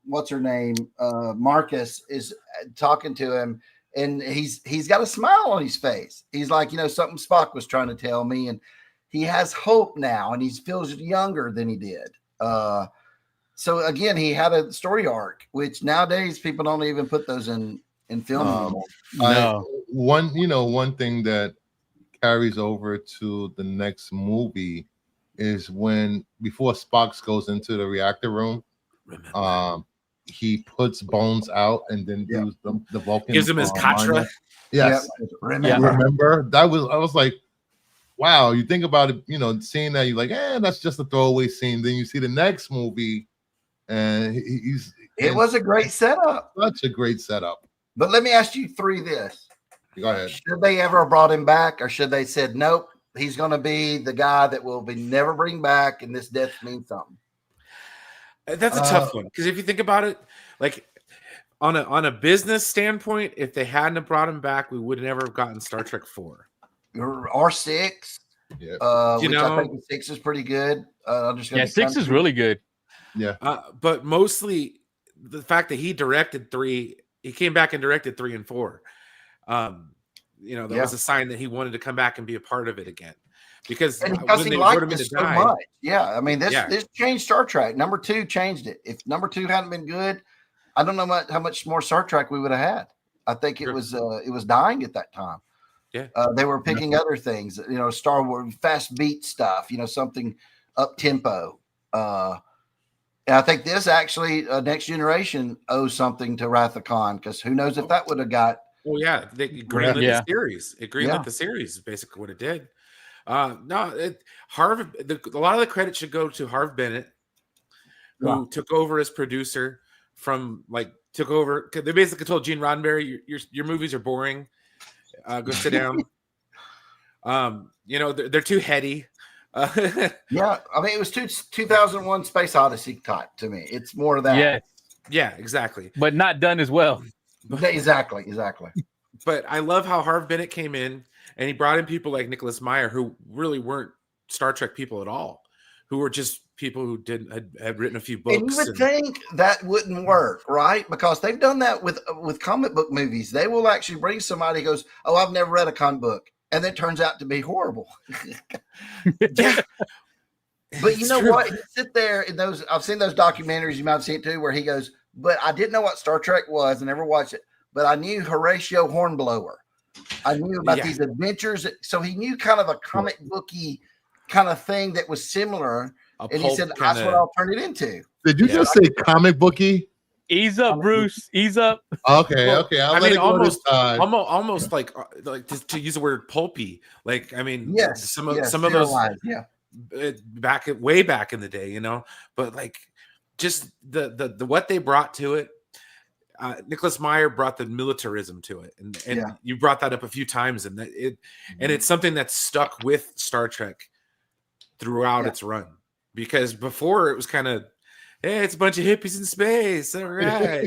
what's her name, Marcus is talking to him, and he's got a smile on his face. He's like, something Spock was trying to tell me, and he has hope now, and he feels younger than he did. So again, he had a story arc, which nowadays people don't even put those in film anymore. No. One thing that carries over to the next movie is before Spock goes into the reactor room, he puts Bones out and then does the Vulcan. Gives him his Katra. Yes. Yeah, remember that I was like, wow. You think about it, seeing that you're like, that's just a throwaway scene. Then you see the next movie, and it was a great setup. Such a great setup. But let me ask you three this. Go ahead. Should they ever have brought him back, or should they said, nope, he's going to be the guy that will be never bring back, and this death means something? That's a tough one, because if you think about it, like on a business standpoint, if they hadn't have brought him back, we would never have gotten Star Trek 4 or 6. Yeah. Which I think 6 is pretty good. 6 is really good. Yeah. But mostly the fact that he directed 3, he came back and directed 3 and 4. That was a sign that he wanted to come back and be a part of it again. Because he they liked wrote him this to so die. much. Yeah, I mean, this changed Star Trek. Number 2 changed it. If number 2 hadn't been good, I don't know how much more Star Trek we would have had. I think it was dying at that time. Yeah, they were picking other things, Star Wars fast beat stuff, something up tempo. And I think this actually Next Generation owes something to Wrath of Khan, because who knows if that would have got. Well, yeah, they greenlit the series. It greenlit the series is basically what it did. A lot of the credit should go to Harv Bennett, who took over as producer took over. They basically told Gene Roddenberry, your movies are boring. Go sit down. They're too heady. Yeah, I mean, it was 2001 Space Odyssey type to me. It's more of that. Yeah, exactly. But not done as well. Exactly. But I love how Harv Bennett came in and he brought in people like Nicholas Meyer, who really weren't Star Trek people at all, who were just people who had written a few books. And you would think that wouldn't work, right? Because they've done that with comic book movies. They will actually bring somebody who goes, "Oh, I've never read a comic book," and it turns out to be horrible. Yeah. But you know what? You sit there in those. I've seen those documentaries. You might have seen it too, where he goes, "But I didn't know what Star Trek was. I never watched it. But I knew Horatio Hornblower. I knew about these adventures. So he knew kind of a comic booky kind of thing that was similar. And he said, that's what I'll turn it into." Did you just say comic booky? Ease up, Bruce. Ease up. Okay. Almost like to use the word pulpy. Like, I mean, some of those way back in the day, but like just the what they brought to it. Nicholas Meyer brought the militarism to it, and you brought that up a few times, and it's something that's stuck with Star Trek throughout its run. Because before it was kind of, hey, it's a bunch of hippies in space, all right,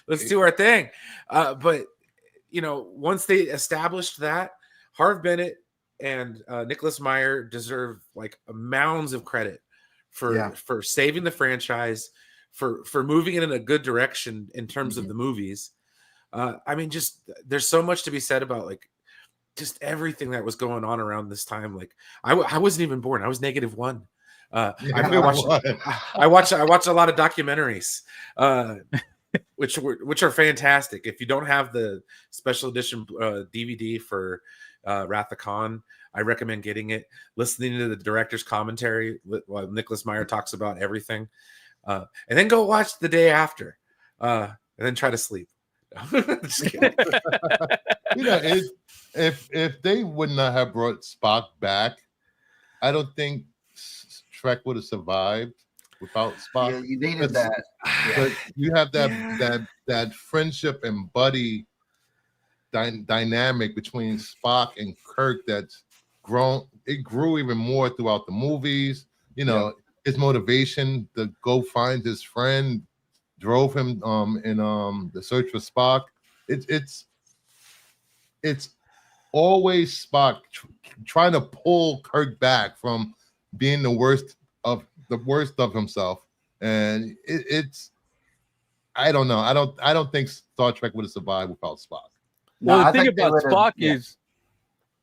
let's do our thing. But once they established that, Harv Bennett and Nicholas Meyer deserve like mounds of credit for saving the franchise. For moving it in a good direction in terms of the movies. I mean, just there's so much to be said about like just everything that was going on around this time. Like I wasn't even born. I was -1. I watched a lot of documentaries, which are fantastic. If you don't have the special edition DVD for Wrath of Khan, I recommend getting it. Listening to the director's commentary while Nicholas Meyer talks about everything. and then go watch the day after, and then try to sleep. Just kidding. If they would not have brought Spock back, I don't think Trek would have survived without Spock. Yeah, you needed that. But you have that friendship and buddy dynamic between Spock and Kirk that's grown. It grew even more throughout the movies. His motivation to go find his friend drove him in the search for Spock. It's always Spock trying to pull Kirk back from being the worst of himself, and it's I don't know. I don't think Star Trek would have survived without Spock. Well, the thing about Spock is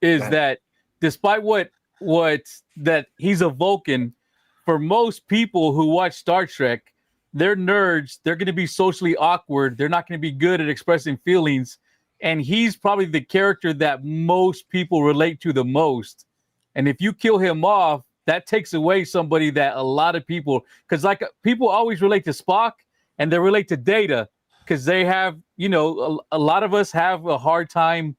that despite what that he's a Vulcan, for most people who watch Star Trek, they're nerds. They're going to be socially awkward. They're not going to be good at expressing feelings. And he's probably the character that most people relate to the most. And if you kill him off, that takes away somebody that a lot of people, because like people always relate to Spock and they relate to Data because they have, a lot of us have a hard time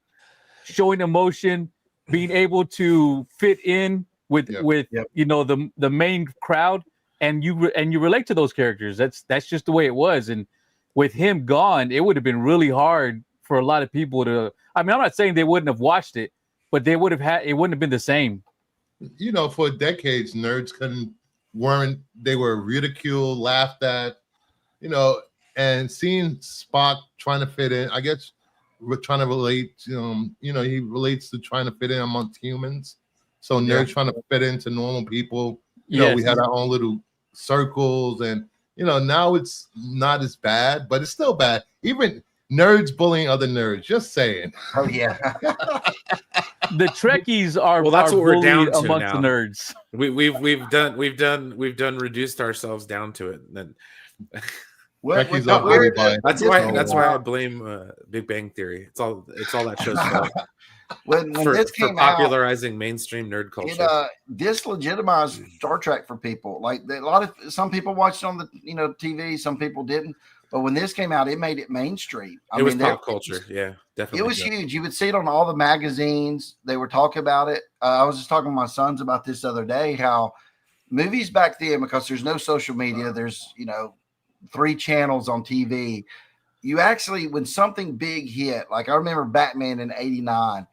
showing emotion, being able to fit in with the main crowd, and you relate to those characters. That's just the way it was. And with him gone, it would have been really hard for a lot of people to. I mean, I'm not saying they wouldn't have watched it, but they would have it wouldn't have been the same. For decades, nerds they were ridiculed, laughed at, and seeing Spock trying to fit in, I guess we're trying to relate, he relates to trying to fit in amongst humans. So nerds trying to fit into normal people. We had our own little circles, and now it's not as bad, but it's still bad. Even nerds bullying other nerds, just saying. Oh yeah. The Trekkies are that's what we're down to amongst now. The nerds. We've reduced ourselves down to it. And then that's why I blame Big Bang Theory. It's all that show's fault. When this came for popularizing mainstream nerd culture, it dislegitimized Star Trek for people. Like some people watched it on the TV, some people didn't. But when this came out, it made it mainstream. It was pop culture. Yeah, definitely. It was huge. You would see it on all the magazines. They were talking about it. I was just talking to my sons about this the other day, how movies back then, because there's no social media, there's 3 channels on TV. You actually, when something big hit, like I remember Batman in '89,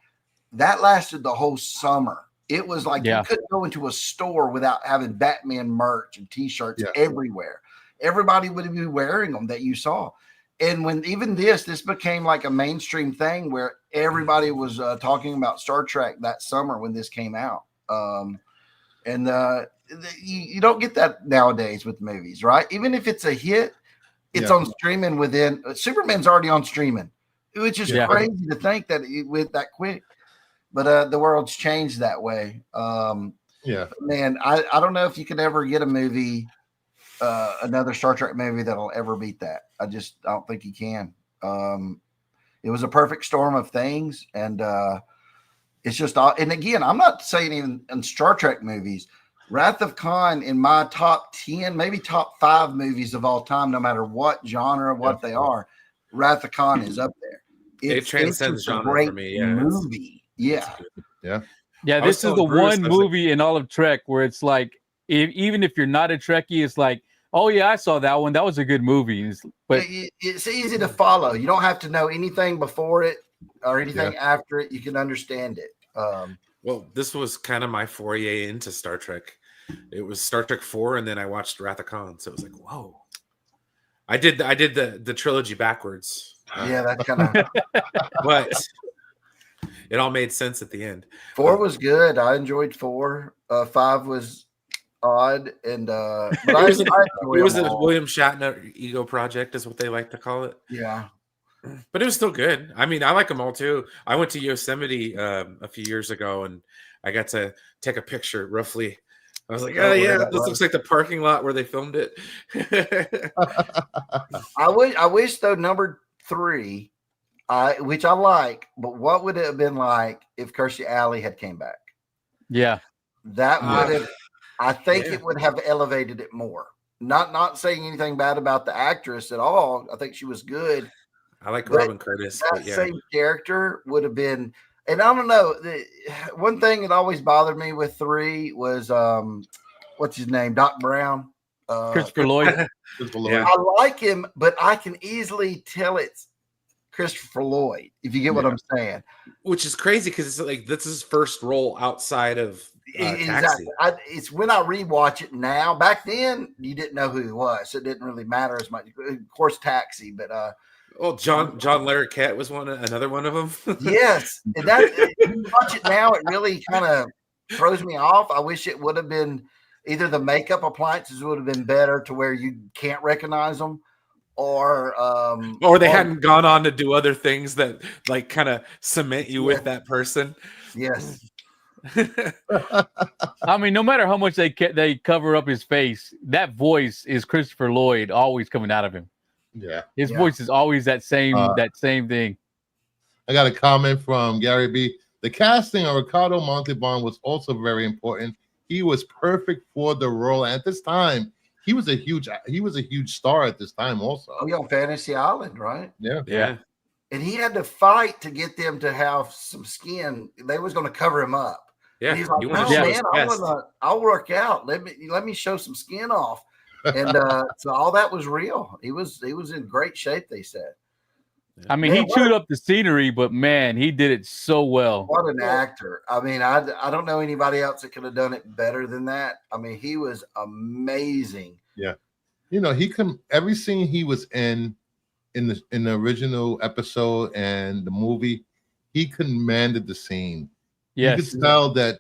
that lasted the whole summer. It was like you couldn't go into a store without having Batman merch and T-shirts everywhere. Everybody would be wearing them that you saw. And when even this became like a mainstream thing where everybody was talking about Star Trek that summer when this came out. You don't get that nowadays with movies, right? Even if it's a hit, it's on streaming within. Superman's already on streaming, which is crazy to think that it went that quick. But the world's changed that way. Man, I don't know if you could ever get a movie, another Star Trek movie that'll ever beat that. I don't think you can. It was a perfect storm of things, and it's just. And again, I'm not saying even in Star Trek movies. Wrath of Khan in my top 10, maybe top 5 movies of all time, no matter what genre, what they are. Wrath of Khan is up there. It transcends genre great for me. Yeah, movie. Yeah. This is the one movie in all of Trek where it's like, even if you're not a Trekkie, it's like, oh yeah, I saw that one. That was a good movie. But it's easy to follow. You don't have to know anything before it or anything after it. You can understand it. Well, this was kind of my foray into Star Trek. It was Star Trek 4, and then I watched Wrath of Khan. So it was like, whoa. I did the trilogy backwards. That's kind of. But it all made sense at the end. 4 was good. I enjoyed 4. 5 was odd, and but it was a William Shatner ego project, is what they like to call it. Yeah. But it was still good. I mean, I like them all too. I went to Yosemite a few years ago, and I got to take a picture roughly. I was like, oh yeah, this looks like the parking lot where they filmed it. I wish though number 3, which I like, but what would it have been like if Kirstie Alley had came back? Yeah, that would have. I think it would have elevated it more. not saying anything bad about the actress at all. I think she was good. I like But Robin Curtis. That But yeah. same character would have been, and I don't know. One thing that always bothered me with 3 was what's his name, Doc Brown, Christopher Lloyd. Yeah. I like him, but I can easily tell it's Christopher Lloyd, if you get what I'm saying. Which is crazy because it's like this is his first role outside of Taxi. Exactly. It's when I rewatch it now. Back then, you didn't know who he was, so it didn't really matter as much. Of course, Taxi, but well, John Larroquette was another one of them. yes, and that when you watch it now, it really kind of throws me off. I wish it would have been either the makeup appliances would have been better to where you can't recognize them, or they hadn't gone on to do other things that like kind of cement you with that person. Yes. I mean, no matter how much they cover up his face, that voice is Christopher Lloyd always coming out of him. Yeah. His voice is always that same thing. I got a comment from Gary B. The casting of Ricardo Montalban was also very important. He was perfect for the role. And at this time, he was a huge star at this time also. Oh, yeah, on Fantasy Island, right? Yeah. And he had to fight to get them to have some skin. They was going to cover him up. Yeah. And he's like, You no, wanna show his man, chest. I'll work out. Let me show some skin off. And so all that was real. He was in great shape, they said. I mean, he chewed up the scenery, but man, he did it so well. What an actor. I mean, I don't know anybody else that could have done it better than that. I mean, he was amazing. Yeah. You know, every scene he was in the original episode and the movie, he commanded the scene. Yes. You could tell that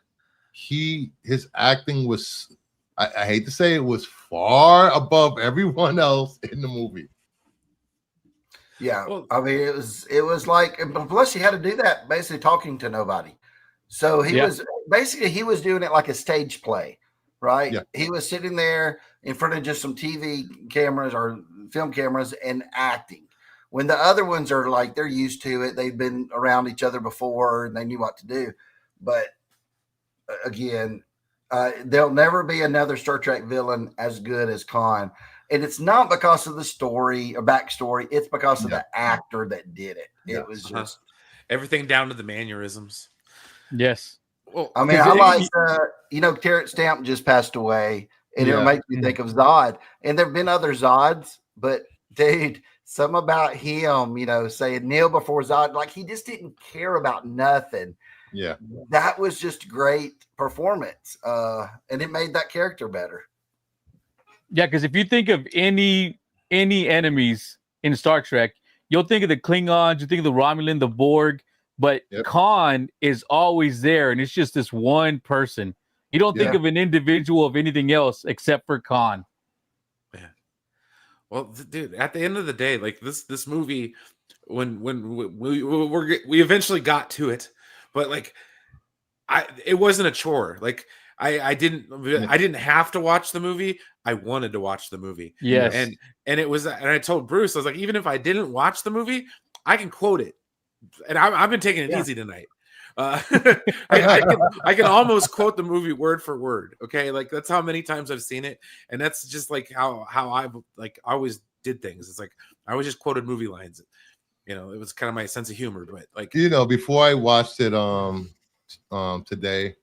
his acting was, I hate to say it, was far above everyone else in the movie. Yeah, Well, I mean, it was like, and plus he had to do that basically talking to nobody. So he was doing it like a stage play, right? Yeah. He was sitting there in front of just some TV cameras or film cameras and acting. When the other ones are like, they're used to it. They've been around each other before and they knew what to do. But again, there'll never be another Star Trek villain as good as Khan. And it's not because of the story or backstory. It's because of the actor that did it. It was just everything down to the mannerisms. Yes. Well, I mean, I like, Terrence Stamp just passed away, and it makes me think of Zod. And there have been other Zods, but dude, something about him, saying kneel before Zod, like he just didn't care about nothing. Yeah. That was just great performance. And it made that character better. Yeah, because if you think of any enemies in Star Trek, you'll think of the Klingons, you think of the Romulan, the Borg, but Khan is always there, and it's just this one person. You don't think of an individual of anything else except for Khan. Yeah. Well, dude, at the end of the day, like this movie, when we eventually got to it, but like it wasn't a chore. Like I didn't have to watch the movie. I wanted to watch the movie. Yes. And it was, and I told Bruce, I was like, even if I didn't watch the movie, I can quote it. And I've been taking it easy tonight. I can almost quote the movie word for word. Okay. Like that's how many times I've seen it. And that's just like how I always did things. It's like, I always just quoted movie lines. It was kind of my sense of humor, but like, before I watched it, today,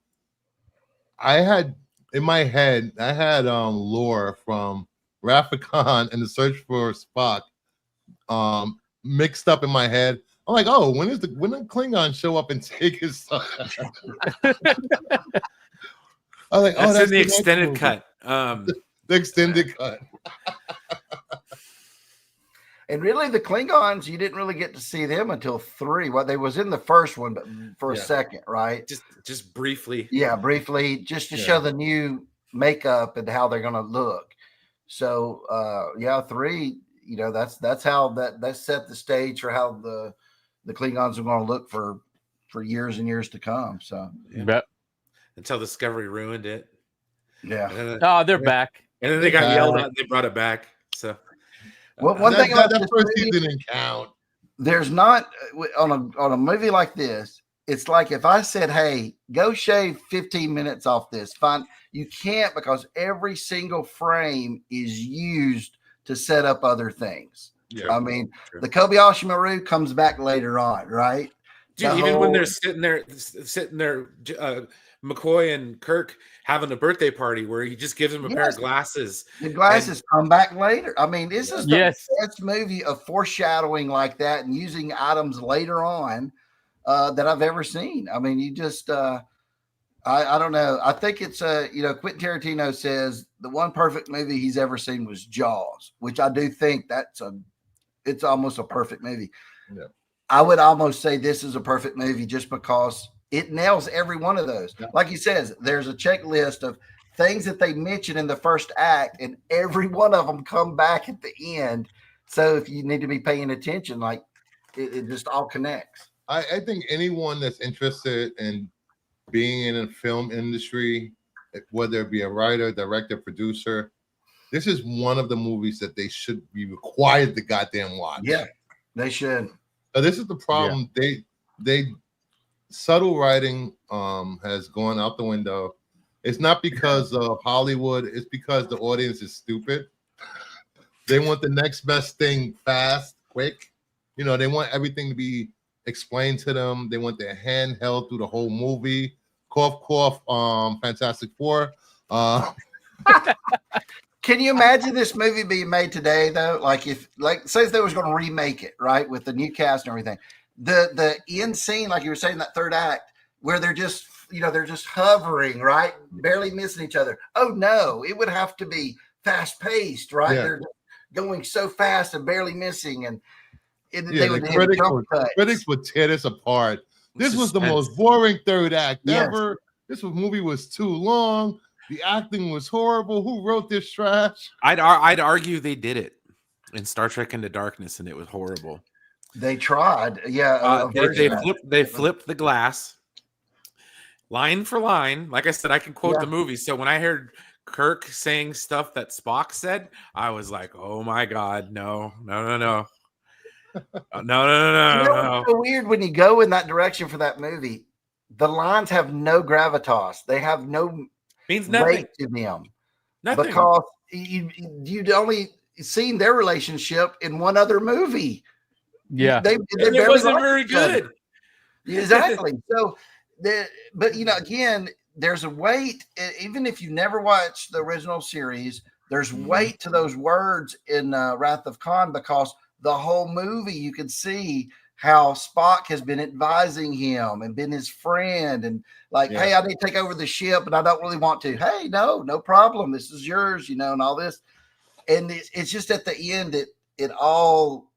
I had in my head, lore from Wrath of Khan and the Search for Spock mixed up in my head. I'm like, oh, when the Klingons show up and take his son? I was like, that's in the extended cut. The extended cut. And really, the Klingons, you didn't really get to see them until 3. Well, they was in the first one, but for a second, right? Just briefly. Yeah, briefly, just to show the new makeup and how they're going to look. So, 3, that's how that set the stage for how the Klingons are going to look for years and years to come. So, until Discovery ruined it. Yeah. They're back. And then they got yelled at and they brought it back. So. Well, one thing about that this first movie, season didn't count. there's not on a movie like this. It's like if I said, hey, go shave 15 minutes off this, fine. You can't, because every single frame is used to set up other things. Yeah. I mean, the Kobayashi Maru comes back later on, right? Dude, even when they're sitting there, McCoy and Kirk having a birthday party where he just gives him a pair of glasses. The glasses come back later. I mean, this is the Yes. best movie of foreshadowing like that and using items later on that I've ever seen. I mean, you just, I don't know. I think it's, Quentin Tarantino says the one perfect movie he's ever seen was Jaws, which I do think it's almost a perfect movie. Yeah. I would almost say this is a perfect movie just because it nails every one of those. Yeah. Like he says, there's a checklist of things that they mention in the first act, and every one of them come back at the end. So if you need to be paying attention, like it just all connects. I think anyone that's interested in being in a film industry, whether it be a writer, director, producer, this is one of the movies that they should be required to goddamn watch. Yeah, they should. This is the problem. Yeah. They subtle writing has gone out the window. It's not because of Hollywood. It's because the audience is stupid. They want the next best thing fast, quick. They want everything to be explained to them. They want their hand held through the whole movie. Cough, cough. Fantastic Four. Can you imagine this movie being made today, though? Like say if they was going to remake it, right, with the new cast and everything. The end scene, like you were saying, that third act, where they're just hovering, right, barely missing each other. Oh no, it would have to be fast paced, right? Yeah. They're going so fast and barely missing, and the critics would tear this apart. This was the most boring third act ever. This movie was too long. The acting was horrible. Who wrote this trash? I'd argue they did it in Star Trek Into Darkness, and it was horrible. They tried, they flipped the glass line for line. Like I said, I can quote the movie. So when I heard Kirk saying stuff that Spock said, I was like, "Oh my god, no!" It's so weird when you go in that direction for that movie. The lines have no gravitas. They have no means nothing weight to them. Nothing. Because you'd only seen their relationship in one other movie. Yeah, it wasn't very good. Exactly. So, but again, there's a weight. Even if you never watched the original series, there's weight to those words in Wrath of Khan, because the whole movie you can see how Spock has been advising him and been his friend, and hey, I need to take over the ship, and I don't really want to. Hey, no problem. This is yours, and all this. And it's just at the end that it all.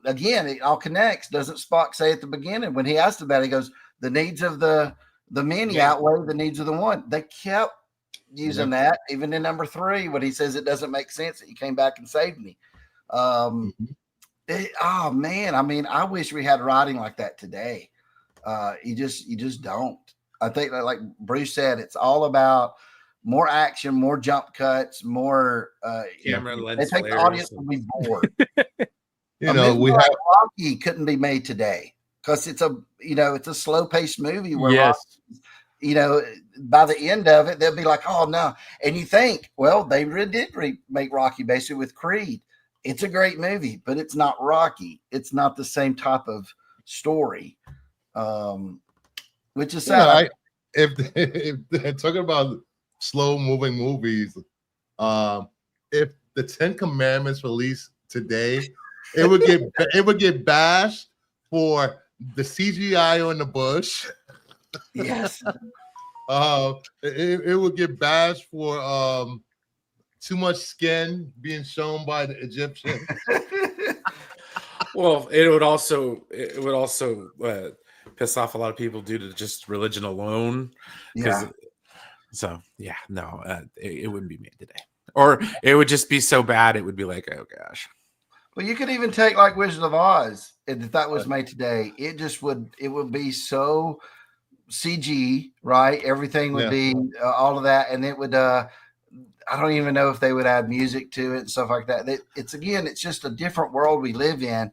Again, it all connects. Doesn't Spock say at the beginning when he asked about it, he goes, the needs of the many outweigh the needs of the one. They kept using that even in number 3 when he says it doesn't make sense that you came back and saved me. Oh man, I mean, I wish we had writing like that today. You just don't. I think that, like Bruce said, it's all about more action, more jump cuts, more camera lens. They think the audience will be bored. We have Rocky couldn't be made today because it's a slow paced movie where Rocky, by the end of it, they'll be like, oh no. And you think, well, they really did remake Rocky basically with Creed. It's a great movie, but it's not Rocky. It's not the same type of story, which is sad. If they're talking about slow moving movies, if the 10 Commandments released today, it would get bashed for the CGI on the bush. Yes. It would get bashed for too much skin being shown by the Egyptians. Well, it would also piss off a lot of people due to just religion alone. Yeah. So yeah, no, it wouldn't be made today, or it would just be so bad it would be like, oh gosh. Well, you could even take like Wizard of Oz, and if that was made today, it would be so CG, right? Everything would be all of that, and it would. I don't even know if they would add music to it and stuff like that. It's just a different world we live in.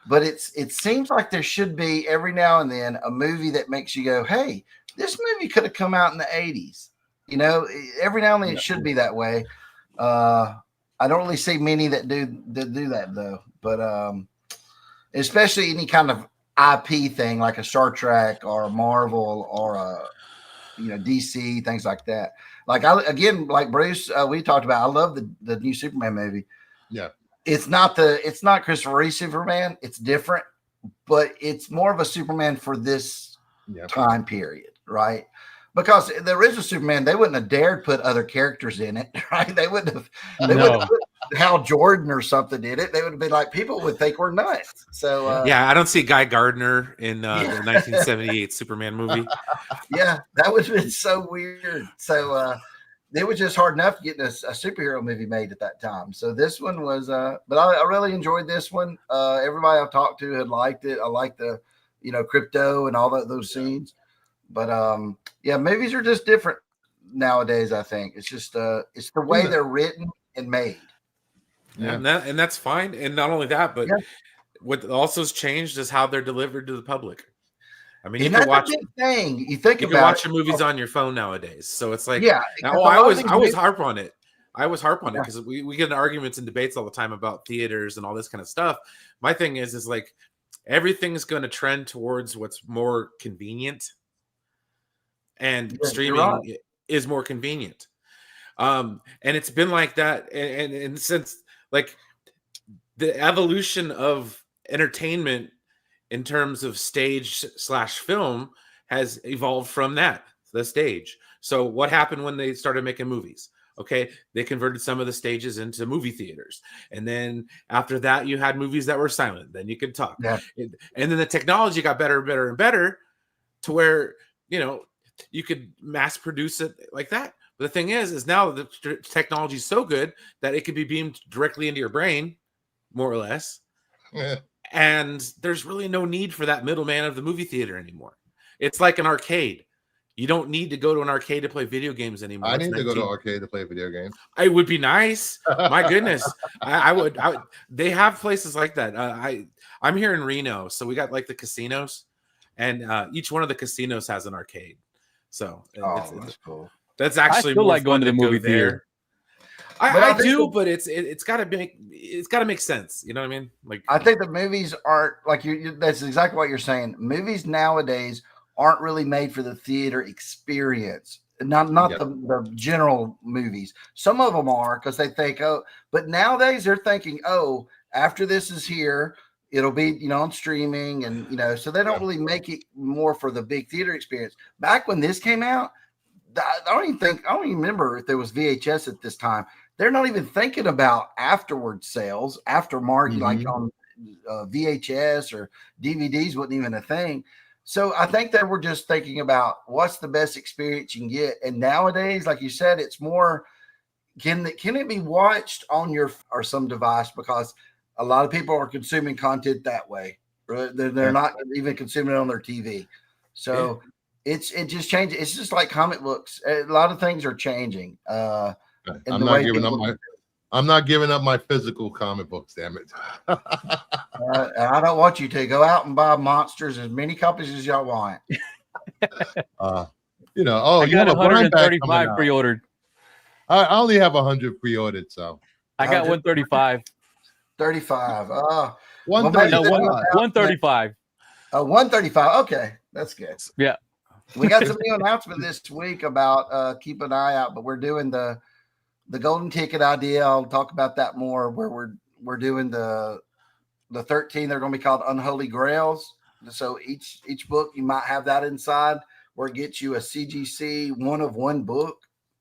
but it seems like there should be every now and then a movie that makes you go, hey, this movie could have come out in the 80s. You know, every now and then it should be that way. I don't really see many that do that though, but especially any kind of IP thing like a Star Trek or a Marvel or a DC, things like that. Like like Bruce, we talked about. I love the new Superman movie. Yeah, it's not Christopher Reeve Superman. It's different, but it's more of a Superman for this time period, right? Because the original Superman, they wouldn't have dared put other characters in it, right? They wouldn't have. They wouldn't have put Hal Jordan or something in it. They would have been like, people would think we're nuts. So I don't see Guy Gardner in the 1978 Superman movie. Yeah, that would have been so weird. So it was just hard enough getting a superhero movie made at that time. So this one was, but I really enjoyed this one. Everybody I've talked to had liked it. I liked the, crypto and all those scenes. But movies are just different nowadays. I think it's just it's the way they're written and made. Yeah, and that's fine. And not only that, but what also has changed is how they're delivered to the public. I mean, you can watch thing. You can watch your movies on your phone nowadays. So it's like, I always harp on it. I always harp on it because we get in arguments and debates all the time about theaters and all this kind of stuff. My thing is like everything's going to trend towards what's more convenient. And streaming is more convenient. And it's been like that. And since like the evolution of entertainment in terms of stage/film has evolved from the stage. So what happened when they started making movies? Okay, they converted some of the stages into movie theaters. And then after that, you had movies that were silent. Then you could talk. Yeah. And then the technology got better and better and better to where, you could mass produce it like that. But the thing is now the technology is so good that it could be beamed directly into your brain, more or less. Yeah. And there's really no need for that middleman of the movie theater anymore. It's like an arcade. You don't need to go to an arcade to play video games anymore. I need to go to an arcade to play video games. It would be nice. My goodness. I would. They have places like that. I'm here in Reno, so we got like the casinos, and each one of the casinos has an arcade. So that's cool. That's actually I still like going to the movie theater. I do, but it's got to make sense. You know what I mean? Like I think the movies aren't like you. That's exactly what you're saying. Movies nowadays aren't really made for the theater experience. Not the general movies. Some of them are because they think, but nowadays they're thinking, after this is here, it'll be, on streaming and, so they don't really make it more for the big theater experience. Back when this came out, I don't even remember if there was VHS at this time. They're not even thinking about afterward sales, aftermarket, like on VHS or DVDs wasn't even a thing. So I think they were just thinking about what's the best experience you can get. And nowadays, like you said, it's more, can it be watched on your or some device? Because a lot of people are consuming content that way. They're not even consuming it on their TV. So it just changes. It's just like comic books. A lot of things are changing. I'm not giving up my physical comic books, damn it. I don't want you to. Go out and buy Monsters, as many copies as y'all want. I got 135 pre-ordered. I only have 100 pre-ordered, so I got 135. 35. 135. 135. Okay, that's good. Yeah. We got some new announcement this week about keep an eye out, but we're doing the golden ticket idea. I'll talk about that more. Where we're doing the 13. They're going to be called Unholy Grails. So each book you might have that inside, where it gets you a CGC 1-of-1 book.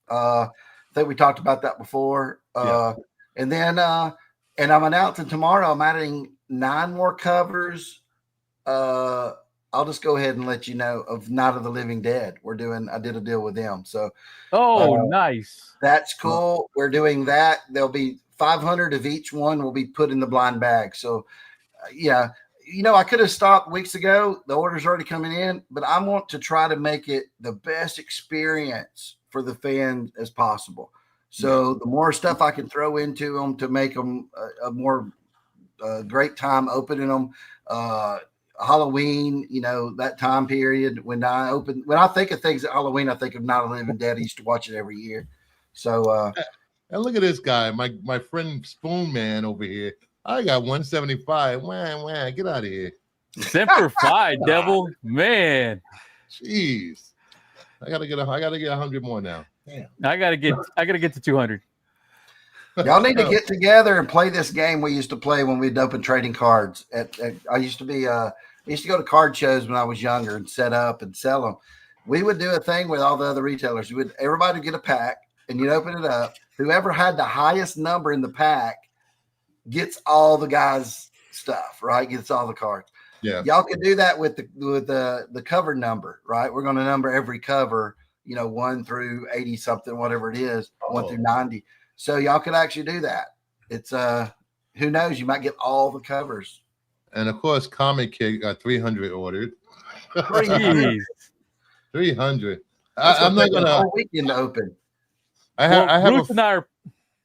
I think we talked about that before. And then and I'm announcing tomorrow I'm adding 9 more covers. I'll just go ahead and let you know of Night of the Living Dead. I did a deal with them. So nice. That's cool. We're doing that. There'll be 500 of each one will be put in the blind bag. So I could have stopped weeks ago. The order's already coming in, but I want to try to make it the best experience for the fans as possible. So the more stuff I can throw into them to make them a more a great time opening them. Halloween, that time period when I think of things at Halloween, I think of Night of the Living Dead. I used to watch it every year. So, and look at this guy, my friend Spoon Man over here. I got 175. Wah, get out of here. Semper Fi, devil, man. Jeez, I gotta get 100 more now. Damn. I gotta get to 200. Y'all need to get together and play this game we used to play when we'd open trading cards. I used to go to card shows when I was younger and set up and sell them. We would do a thing with all the other retailers. Everybody would get a pack and you'd open it up. Whoever had the highest number in the pack gets all the guys' stuff, right? Gets all the cards. Yeah. Y'all can do that with the cover number, right? We're going to number every cover, 1 through 80 something, whatever it is, 1 through 90. So y'all could actually do that. It's who knows? You might get all the covers. And of course, Comic Kid got 300 ordered. 300. 300. I'm not gonna. Whole weekend to open. Bruce and I are.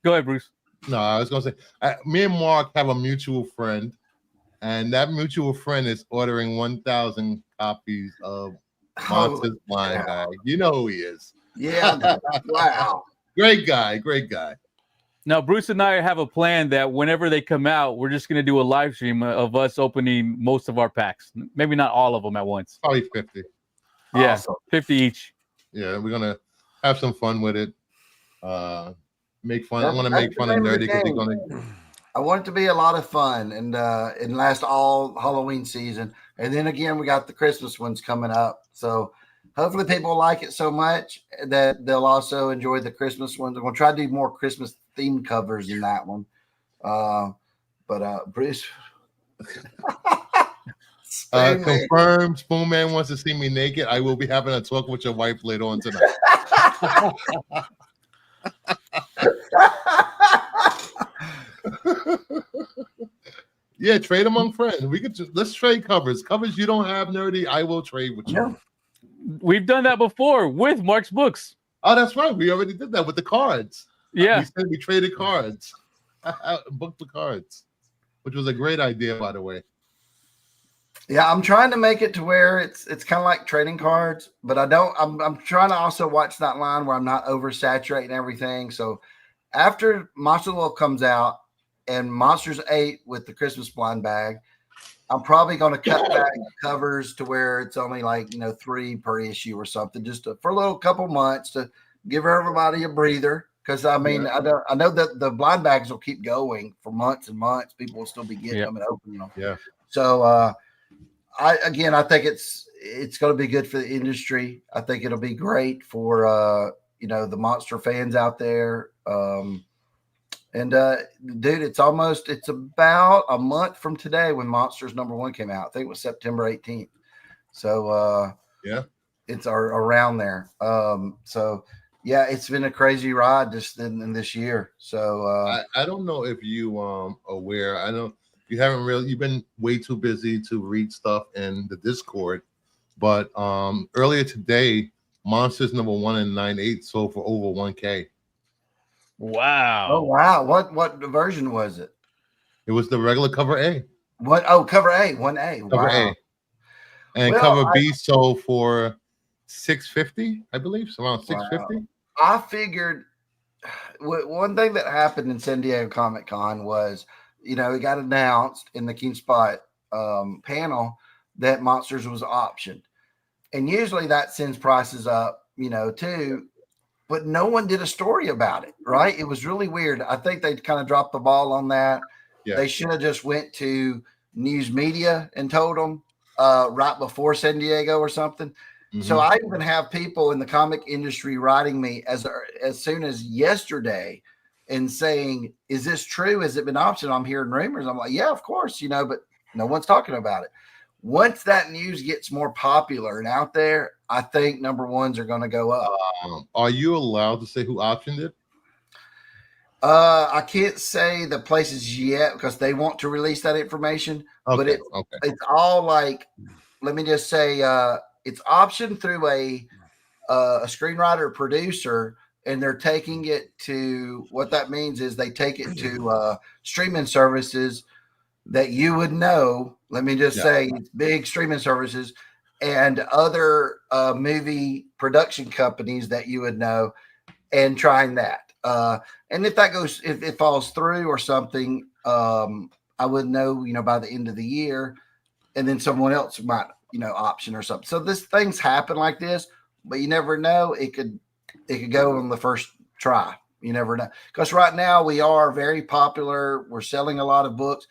Go ahead, Bruce. No, I was gonna say, me and Mark have a mutual friend, and that mutual friend is ordering 1,000 copies of Monsters Blind Bag. You know who he is. Yeah. Wow. Great guy. Now, Bruce and I have a plan that whenever they come out, we're just going to do a live stream of us opening most of our packs. Maybe not all of them at once. Probably 50. Yeah, Awesome. 50 each. Yeah, we're gonna have some fun with it. Make fun. I want to make fun of Nerdy because they're gonna. I want it to be a lot of fun and last all Halloween season. And then again, we got the Christmas ones coming up. So hopefully people like it so much that they'll also enjoy the Christmas ones. I'm going to try to do more Christmas themed covers in that one. But Bruce. Confirmed. Spoon Man wants to see me naked. I will be having a talk with your wife later on tonight. Yeah, trade among friends. Let's trade covers. Covers you don't have, Nerdy. I will trade with you. Yeah. We've done that before with Mark's books. Oh, that's right. We already did that with the cards. Yeah. We said we traded cards. Booked the cards, which was a great idea, by the way. Yeah, I'm trying to make it to where it's kind of like trading cards, but I'm trying to also watch that line where I'm not oversaturating everything. So after Monster World comes out and Monsters 8 with the Christmas blind bag, I'm probably going to cut back covers to where it's only like 3 per issue or something, just for a little couple months to give everybody a breather. Because I mean, I know that the blind bags will keep going for months and months. People will still be getting them and opening them. Yeah. So I think it's going to be good for the industry. I think it'll be great for the monster fans out there. Dude, it's about a month from today when Monsters #1 came out. I think it was September 18th. So it's around there. So yeah, it's been a crazy ride just in this year. So I don't know if you aware. I don't. You've been way too busy to read stuff in the Discord. But earlier today, Monsters #1 and 9/8 sold for over 1K. Wow. Oh wow. What version was it? It was the regular cover A. What? Oh, cover A, 1A. Cover Wow. A. And cover B sold for $650, I believe. So around $650. Wow. I figured one thing that happened in San Diego Comic Con was, it got announced in the King Spot panel that Monsters was optioned. And usually that sends prices up, too. But no one did a story about it, right? It was really weird. I think they kind of dropped the ball on that. Yeah. They should have just went to news media and told them right before San Diego or something. Mm-hmm. So I even have people in the comic industry writing me as soon as yesterday and saying, is this true? Has it been optioned? I'm hearing rumors. I'm like, yeah, of course, but no one's talking about it. Once that news gets more popular and out there, I think #1s are going to go up. Are you allowed to say who optioned it? I can't say the places yet because they want to release that information. Okay, but it's all like, let me just say, it's optioned through a screenwriter or producer, and they're taking it to, what that means is they take it to streaming services that you would know. Let me just say, it's big streaming services and other movie production companies that you would know, and trying that. And if that goes, if it falls through or something, I would know, by the end of the year, and then someone else might, option or something. So things happen like this, but you never know. It could go on the first try. You never know. Because right now we are very popular. We're selling a lot of books.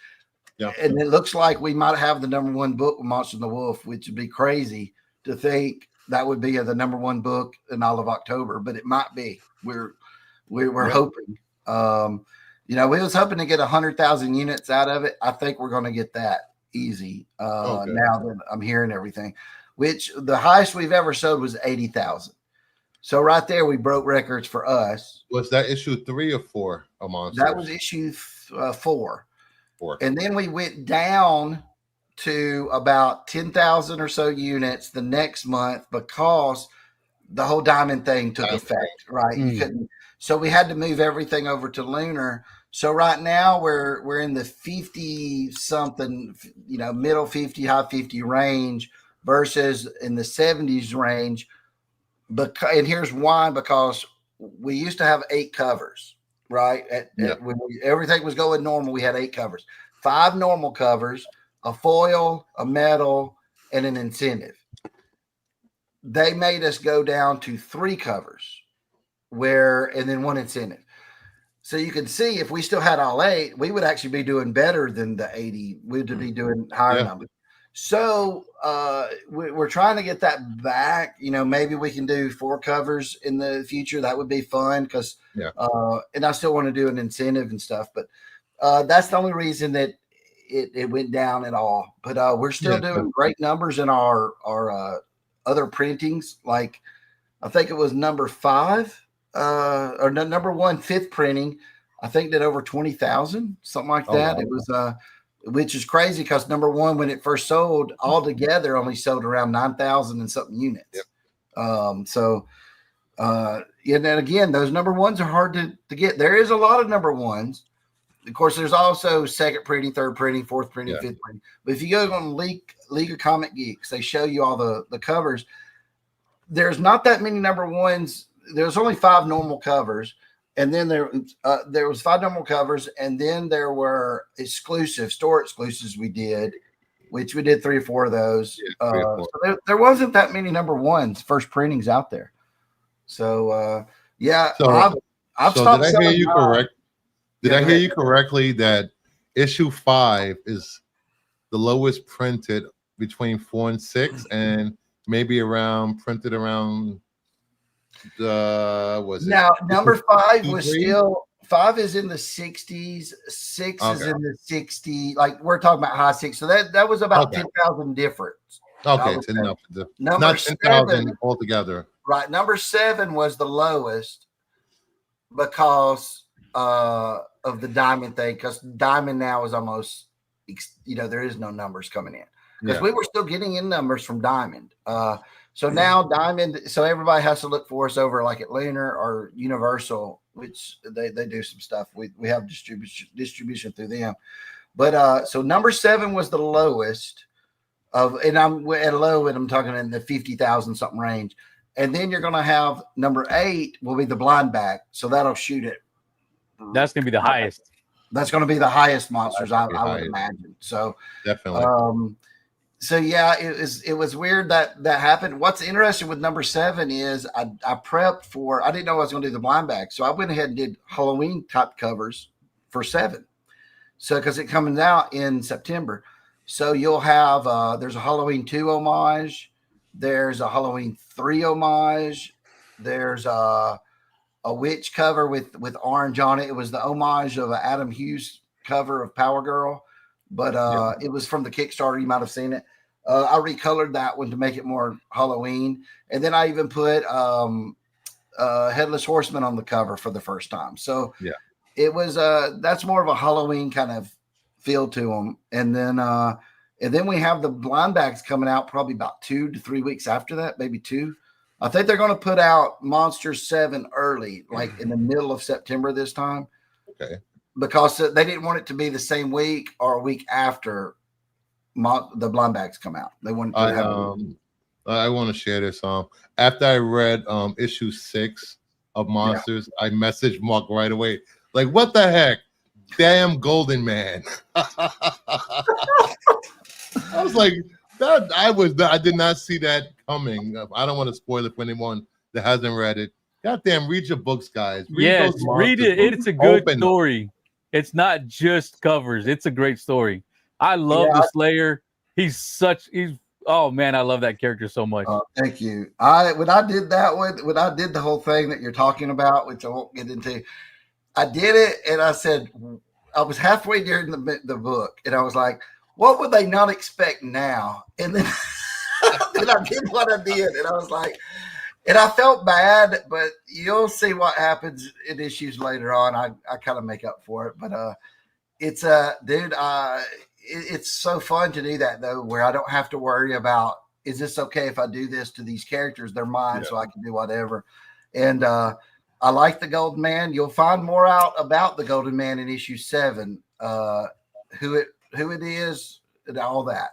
Yeah. And it looks like we might have the number one book with Monster and the Wolf, which would be crazy to think that would be the number one book in all of October, but it might be. We're hoping. We was hoping to get 100,000 units out of it. I think we're going to get that easy. Now that I'm hearing everything, which the highest we've ever sold was 80,000. So right there, we broke records for us. Was that issue 3 or 4 of Monsters? That was issue 4. And then we went down to about 10,000 or so units the next month because the whole diamond thing took effect, right? You couldn't, so we had to move everything over to lunar. So right now we're in the 50 something, middle 50, high 50 range versus in the 70s range. And here's why: because we used to have 8 covers, right? When everything was going normal, we had 8 covers, 5 normal covers, a foil, a metal, and an incentive. They made us go down to 3 covers, and then 1 incentive. So you can see if we still had all 8, we would actually be doing better than the 80. We'd be doing higher numbers. So we're trying to get that back. Maybe we can do 4 covers in the future. That would be fun because, and I still want to do an incentive and stuff. But that's the only reason that it went down at all. But we're still doing great numbers in our other printings. Like I think it was number 5 or number 1 5th printing. I think did over 20,000, something like that. Wow. It was which is crazy because number 1, when it first sold, altogether only sold around 9,000 and something units. Yep. And then again, those number 1s are hard to get. There is a lot of number 1s. Of course, there's also 2nd printing, 3rd printing, 4th printing, 5th printing. But if you go on League of Comic Geeks, they show you all the covers. There's not that many number 1s. There's only 5 normal covers. And then there was 5 normal covers, and then there were store exclusives we did, which we did 3 or 4 of those. So there wasn't that many number 1s, first printings out there. So I've stopped. Did I hear you correct? Did I hear you correctly that issue 5 is the lowest printed between 4 and 6, and maybe printed around? Number 5 was still 5 is in the 60s, 6 is in the 60s. Like we're talking about high 6, so that was about 10,000 difference. Okay, it's enough. Not 10,000 altogether. Right, number 7 was the lowest because of the diamond thing. Because diamond now is almost, there is no numbers coming in because we were still getting in numbers from diamond. So now diamond, so everybody has to look for us over like at Lunar or Universal, which they do some stuff. We have distribution through them. But so number 7 was the lowest and I'm at a low, and I'm talking in the 50,000 something range. And then you're going to have number 8 will be the blind back. So that'll shoot it. That's going to be the highest. That's going to be the highest monsters, I would imagine. So definitely. So yeah, it was weird that happened. What's interesting with number 7 is I prepped for. I didn't know I was going to do the blind bag, so I went ahead and did Halloween type covers for 7. So because it comes out in September, so you'll have there's a Halloween 2 homage, there's a Halloween 3 homage, there's a witch cover with orange on it. It was the homage of an Adam Hughes cover of Power Girl. But it was from the Kickstarter. You might have seen it. I recolored that one to make it more Halloween. And then I even put Headless Horseman on the cover for the first time. So it was that's more of a Halloween kind of feel to them. And then we have the blind bags coming out probably about 2 to 3 weeks after that, maybe 2. I think they're going to put out Monster 7 early, like in the middle of September this time. Okay. because they didn't want it to be the same week or a week after the blind bags come out. They wanted to have. I want to share this. After I read issue 6 of Monsters, I messaged Mark right away. Like, what the heck? Damn Golden Man. I was like, I did not see that coming. I don't want to spoil it for anyone that hasn't read it. Goddamn, read your books, guys. Read it. It's a good story. It's not just covers. It's a great story. I love the Slayer. Oh man, I love that character so much. Thank you. When I did the whole thing that you're talking about, which I won't get into, I did it, and I said, I was halfway during the book, and I was like, what would they not expect now? And then, then I did what I did, and I was like, and I felt bad, but you'll see what happens in issues later on. I kind of make up for it, but it's dude, it's so fun to do that though, where I don't have to worry about, is this okay if I do this to these characters? They're mine, so I can do whatever. And I like the Golden Man. You'll find more out about the Golden Man in issue 7, who it is, and all that.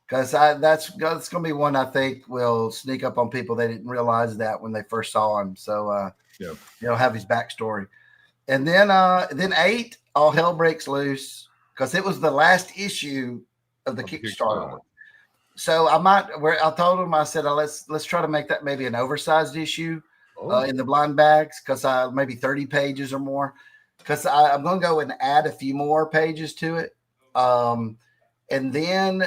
Because that's going to be one I think will sneak up on people. They didn't realize that when they first saw him. So have his backstory. And then 8, all hell breaks loose because it was the last issue of the Kickstarter. So I told him, I said, let's try to make that maybe an oversized issue in the blind bags, because maybe 30 pages or more, because I'm going to go and add a few more pages to it. And then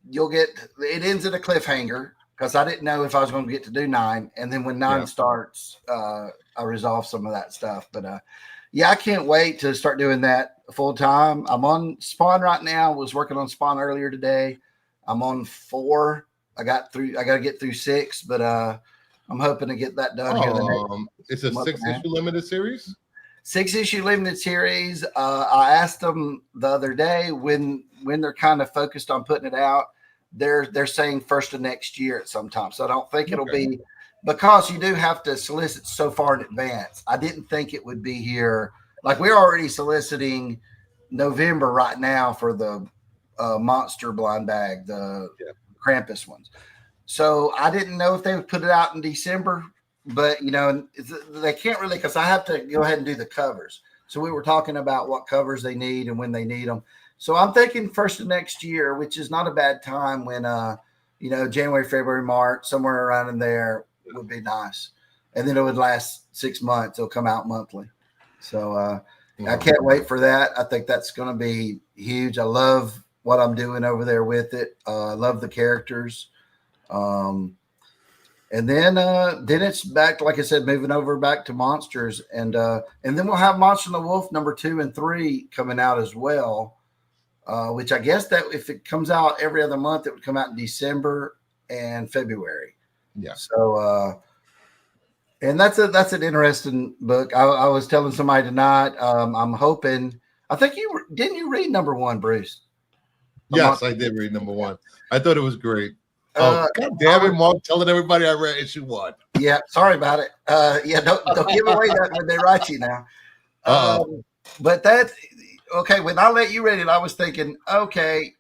it ends at a cliffhanger, because I didn't know if I was going to get to do 9. And then when 9 starts, I resolve some of that stuff. But I can't wait to start doing that full time. I'm on Spawn right now. Was working on Spawn earlier today. I'm on 4. I got to get through 6, but I'm hoping to get that done here. It's a 6-issue limited series. 6-issue limited series. I asked them the other day when they're kind of focused on putting it out. They're saying first of next year at some time. So I don't think it'll be, because you do have to solicit so far in advance. I didn't think it would be here. Like, we're already soliciting November right now for the monster blind bag, the Krampus ones. So I didn't know if they would put it out in December, but they can't really, because I have to go ahead and do the covers. So we were talking about what covers they need and when they need them. So I'm thinking first of next year, which is not a bad time when, January, February, March, somewhere around in there would be nice. And then it would last 6 months. It'll come out monthly. So I can't wait for that. I think that's going to be huge. I love what I'm doing over there with it. I love the characters. And then it's back, like I said, moving over back to Monsters. And then we'll have Monster and the Wolf number 2 and 3 coming out as well. Which I guess that if it comes out every other month, it would come out in December and February. Yeah. So, and that's an interesting book. I was telling somebody tonight. I'm hoping. I think didn't you read number 1, Bruce? Yes, I did read number 1. I thought it was great. God damn it, Mark! Telling everybody I read issue 1. Yeah, sorry about it. Don't give away that when they write you now. But that. Okay, when I let you read it, I was thinking, okay,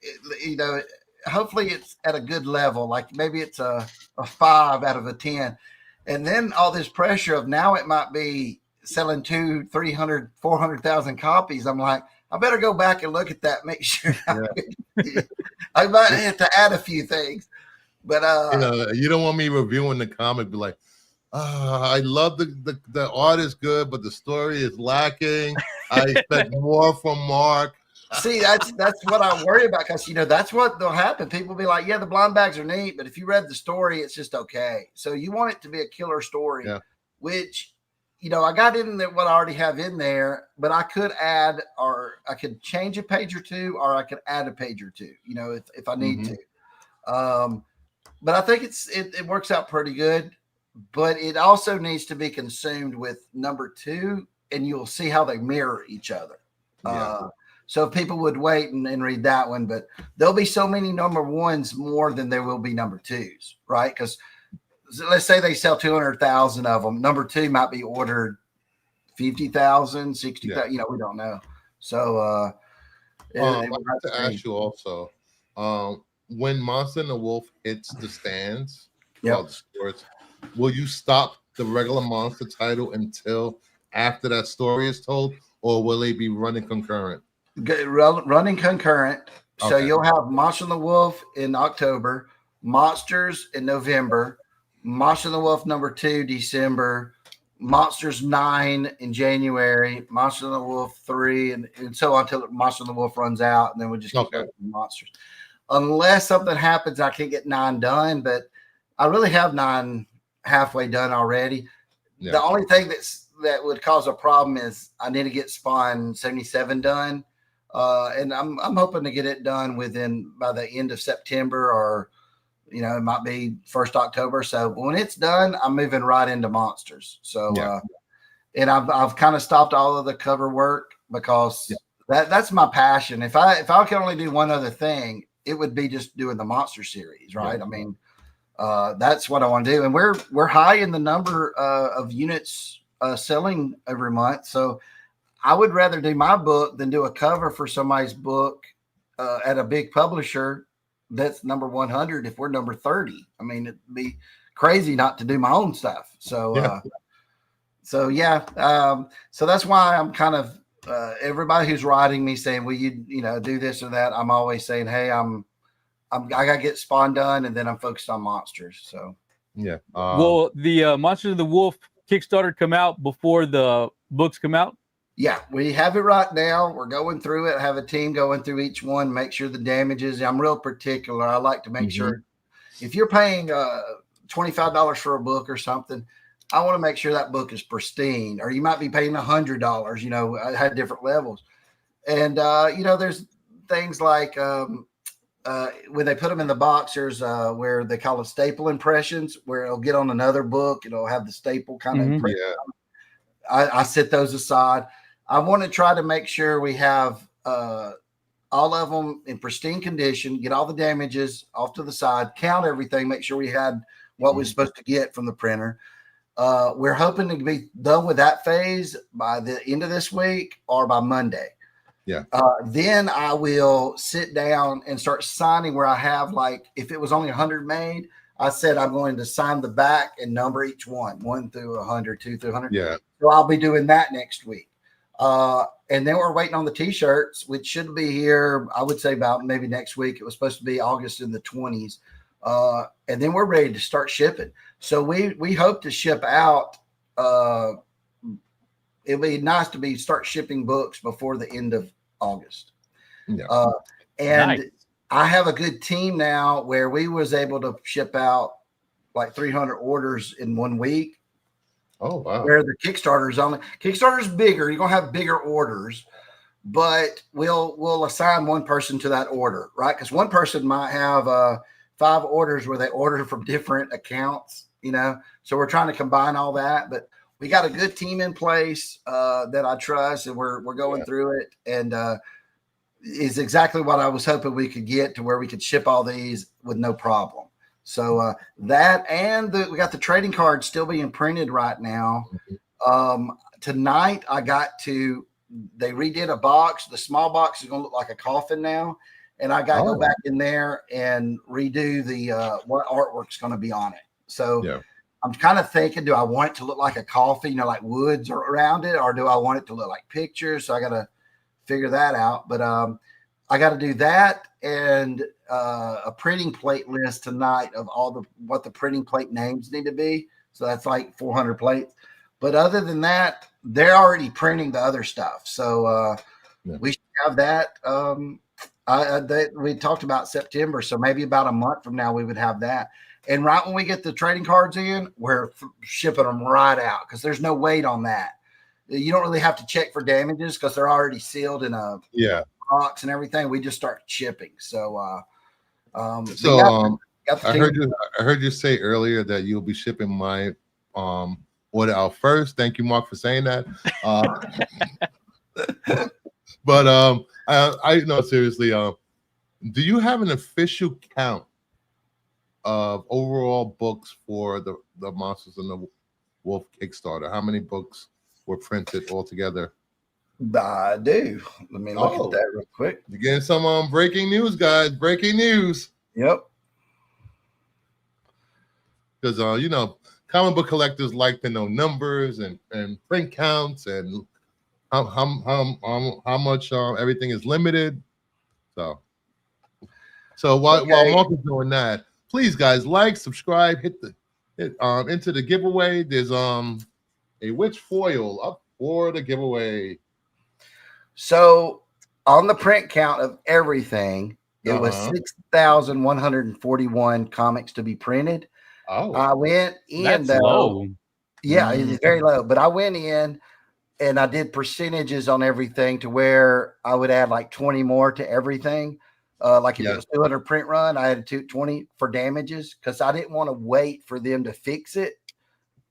hopefully it's at a good level, like maybe it's a 5 out of a 10. And then all this pressure of now it might be selling 200, 300, 400,000 copies. I'm like, I better go back and look at that, make sure. I might have to add a few things. But you don't want me reviewing the comic, be like, I love the art is good, but the story is lacking. I expect more from Mark. See, that's what I worry about, because that's what will happen. People will be like, yeah, the blind bags are neat, but if you read the story, it's just okay. So you want it to be a killer story, which I got in there what I already have in there, but I could add, or I could change a page or two, or I could add a page or two, if I need to. But I think it works out pretty good. But it also needs to be consumed with number 2, and you'll see how they mirror each other. So people would wait and read that one, but there'll be so many number 1s more than there will be number 2s, right? Because let's say they sell 200,000 of them. Number 2 might be ordered 50,000, 60,000. You know, we don't know. So I have to ask you also, when Monster and the Wolf hits the stands, the stores, will you stop the regular Monster title until after that story is told, or will they be running concurrent? Running concurrent. Okay. So you'll have Monster and the Wolf in October, Monsters in November, Monster and the Wolf #2 December, Monsters 9 in January, Monster and the Wolf 3, and so on until Monster and the Wolf runs out, and then we just keep going with Monsters. Unless something happens, I can't get 9 done, but I really have 9 halfway done already. Yeah. The only thing that would cause a problem is I need to get Spawn 77 done. And I'm hoping to get it done by the end of September, or you know, it might be 1st October. So when it's done, I'm moving right into Monsters. So and I've kind of stopped all of the cover work because that's my passion. If I could only do one other thing, it would be just doing the Monster series, right? I mean, that's what I want to do, and we're high in the number of units selling every month. So I would rather do my book than do a cover for somebody's book at a big publisher that's number 100 if we're number 30. I mean, it'd be crazy not to do my own stuff. So, so that's why I'm kind of everybody who's writing me saying, will you do this or that? I'm always saying, hey, I got to get Spawn done, and then I'm focused on Monsters. So, will the Monsters of the Wolf Kickstarter come out before the books come out? Yeah, we have it right now. We're going through it. I have a team going through each one, make sure the damages. I'm real particular. I like to make sure if you're paying $25 for a book or something, I want to make sure that book is pristine. Or you might be paying $100. You know, I had different levels, and there's things like when they put them in the box, there's where they call it staple impressions, where it'll get on another book. It'll have the staple kind of impression. Yeah. I set those aside. I want to try to make sure we have all of them in pristine condition, get all the damages off to the side, count everything, make sure we had what we're supposed to get from the printer. We're hoping to be done with that phase by the end of this week or by Monday. Yeah. Then I will sit down and start signing where I have, like, if it was only 100 made, I said I'm going to sign the back and number each one through 100, 2 through 100. Yeah. So I'll be doing that next week. And then we're waiting on the T-shirts, which should be here, I would say, about maybe next week. It was supposed to be August in the 20s. And then we're ready to start shipping. So we hope to ship out. It'd be nice to start shipping books before the end of August. Yeah. And nice. I have a good team now where we was able to ship out like 300 orders in 1 week. Oh, wow. Where the Kickstarter's bigger. You're going to have bigger orders, but we'll assign one person to that order, right? Because one person might have 5 orders where they order from different accounts, So we're trying to combine all that, but we got a good team in place that I trust, and we're going through it, and is exactly what I was hoping we could get to, where we could ship all these with no problem. So that, and we got the trading cards still being printed right now. Tonight they redid a box. The small box is going to look like a coffin now. And I got to go back in there and redo the what artwork's going to be on it. So I'm kind of thinking, do I want it to look like a coffin, like woods around it, or do I want it to look like pictures? So I got to figure that out. But I got to do that, and a printing plate list tonight of what the printing plate names need to be. So that's like 400 plates. But other than that, they're already printing the other stuff. So we should have that. We talked about September, so maybe about a month from now we would have that. And right when we get the trading cards in, we're shipping them right out, because there's no weight on that. You don't really have to check for damages because they're already sealed in a box and everything. We just start shipping. So, I heard you say earlier that you'll be shipping my order out first. Thank you, Mark, for saying that. But I know, seriously, do you have an official count of overall books for the Monsters and the Wolf Kickstarter? How many books were printed all together. I do. Let me look at that real quick. You're getting some breaking news, guys. Breaking news. Yep. Because comic book collectors like to know numbers and print counts and how much everything is limited. So while Mark is doing that, please guys, like, subscribe, hit into the giveaway. There's a witch foil up for the giveaway. So on the print count of everything, it was 6,141 comics to be printed. Oh, I went in That's though. low. Yeah, it's very low. But I went in and I did percentages on everything to where I would add like 20 more to everything. Like if it was 200 print run, I had 220 for damages because I didn't want to wait for them to fix it.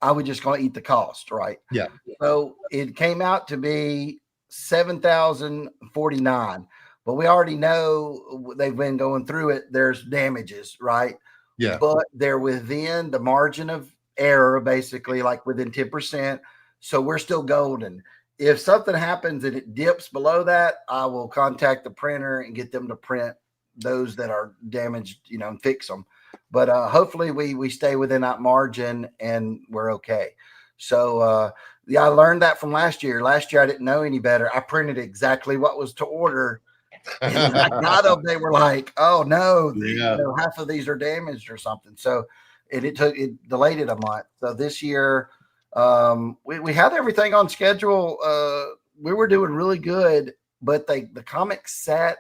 I was just going to eat the cost, right? Yeah. So it came out to be 7,049, but we already know they've been going through it. There's damages, right? Yeah. But they're within the margin of error, basically, like within 10%. So we're still golden. If something happens and it dips below that, I will contact the printer and get them to print those that are damaged, and fix them. But hopefully we stay within that margin and we're okay. So I learned that from last year. Last year I didn't know any better. I printed exactly what was to order. And when I got them, they were like, "Oh no, half of these are damaged or something." So it delayed it a month. So this year we had everything on schedule. We were doing really good, but the comics sat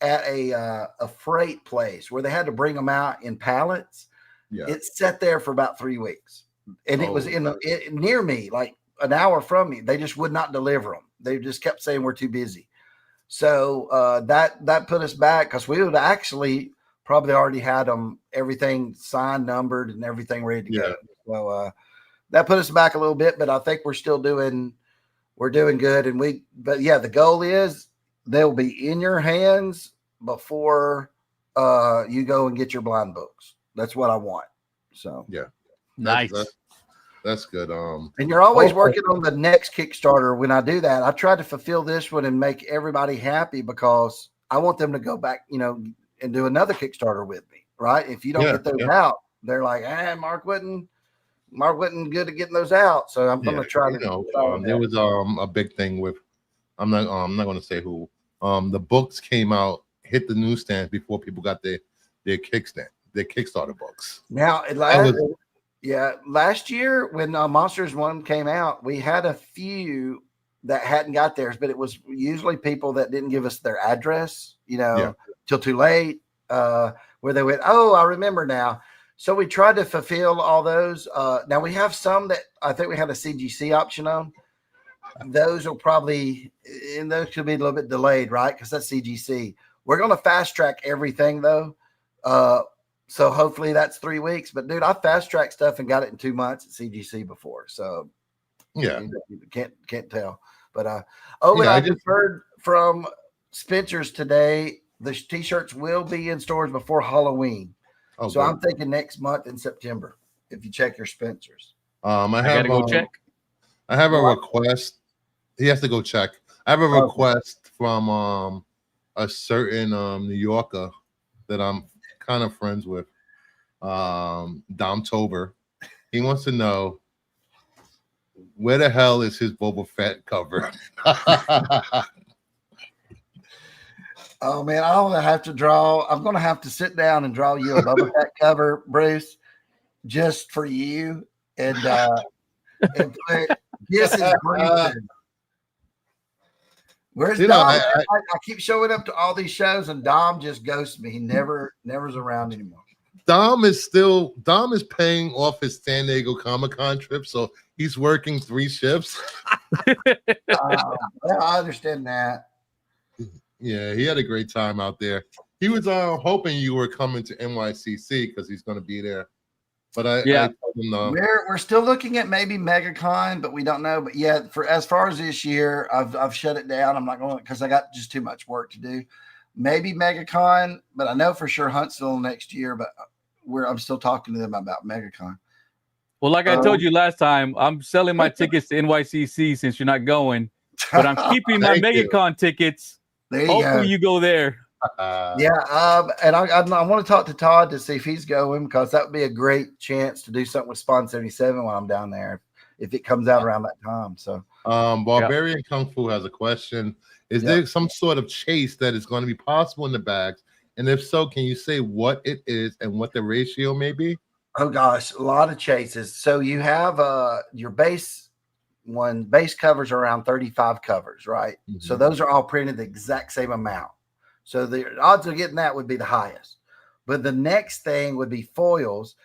at a freight place where they had to bring them out in pallets. Yeah. It sat there for about 3 weeks, and it was near me, like an hour from me. They just would not deliver them. They just kept saying we're too busy. So that put us back because we would actually probably already had them everything signed, numbered, and everything ready to go. So that put us back a little bit, but I think we're doing good. And the goal is they'll be in your hands before you go and get your blind books. That's what I want. So Nice. That's good. And you're always working on the next Kickstarter. When I do that, I try to fulfill this one and make everybody happy because I want them to go back, and do another Kickstarter with me. Right? If you don't get those out, they're like, Mark wasn't good at getting those out. So I'm going to try to. There was a big thing with I'm not going to say who. The books came out, hit the newsstands before people got their Kickstarter books. Now last year when Monsters 1 came out, we had a few that hadn't got theirs, but it was usually people that didn't give us their address, till too late, where they went, "Oh, I remember now." So we tried to fulfill all those. Now we have some that I think we had a CGC option on. Those will probably, and those could be a little bit delayed, right? Because that's CGC. We're going to fast track everything though. So hopefully that's 3 weeks. But dude, I fast tracked stuff and got it in 2 months at CGC before. So you can't tell. But I just heard from Spencer's today. The t-shirts will be in stores before Halloween. Oh, so good. I'm thinking next month in September. If you check your Spencer's, I gotta go check. I have a request. He has to go check. I have a request from a certain New Yorker that I'm kind of friends with, Domtober. He wants to know where the hell is his Boba Fett cover? Oh man, I'm gonna have to sit down and draw you a Boba Fett cover, Bruce, just for you, and put this is Bruce's. Where's Dom? I keep showing up to all these shows, and Dom just ghosts me. He never's around anymore. Dom is paying off his San Diego Comic-Con trip, so he's working 3 shifts. Well, I understand that. Yeah, he had a great time out there. He was hoping you were coming to NYCC because he's going to be there. But I told him no. We're still looking at maybe MegaCon, but we don't know. But yeah, for as far as this year, I've shut it down. I'm not going because I got just too much work to do. Maybe MegaCon, but I know for sure Huntsville next year. But I'm still talking to them about MegaCon. Well, like I told you last time, I'm selling my tickets to NYCC since you're not going, but I'm keeping my Thank you. MegaCon tickets. There you Hopefully go. you go there. Yeah, and I want to talk to Todd to see if he's going, because that would be a great chance to do something with Spawn 77 when I'm down there, if it comes out around that time. So, Barbarian Kung Fu has a question. Is there some sort of chase that is going to be possible in the bags? And if so, can you say what it is and what the ratio may be? oh gosh, a lot of chases. So you have your base covers are around 35 covers, right? So those are all printed the exact same amount. So the odds of getting that would be the highest. But the next thing would be foils.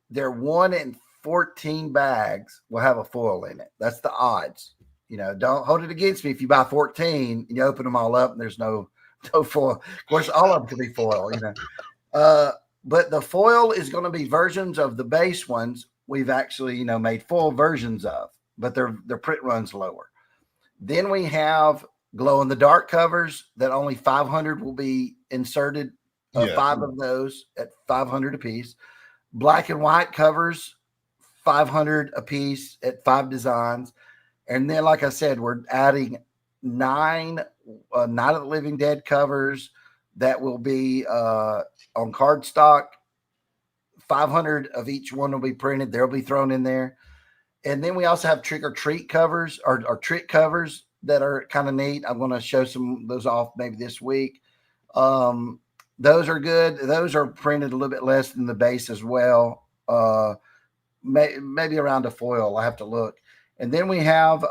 They're 1 in 14 bags will have a foil in it. That's the odds. You know, don't hold it against me if you buy 14 and you open them all up and there's no foil. Of course, all of them could be foil, you know. But the foil is going to be versions of the base ones we've actually, you know, made full versions of, but their print runs lower. Then we have glow in the dark covers that only 500 will be inserted. 5 of those at 500 a piece. Black and white covers, 500 a piece at 5 designs. And then, like I said, we're adding 9 Night of the Living Dead covers that will be on cardstock. 500 of each one will be printed. They'll be thrown in there. And then we also have trick or treat covers or trick covers that are kind of neat. I'm going to show some of those off maybe this week. Those are good. Those are printed a little bit less than the base as well. Maybe around a foil. I have to look. And then we have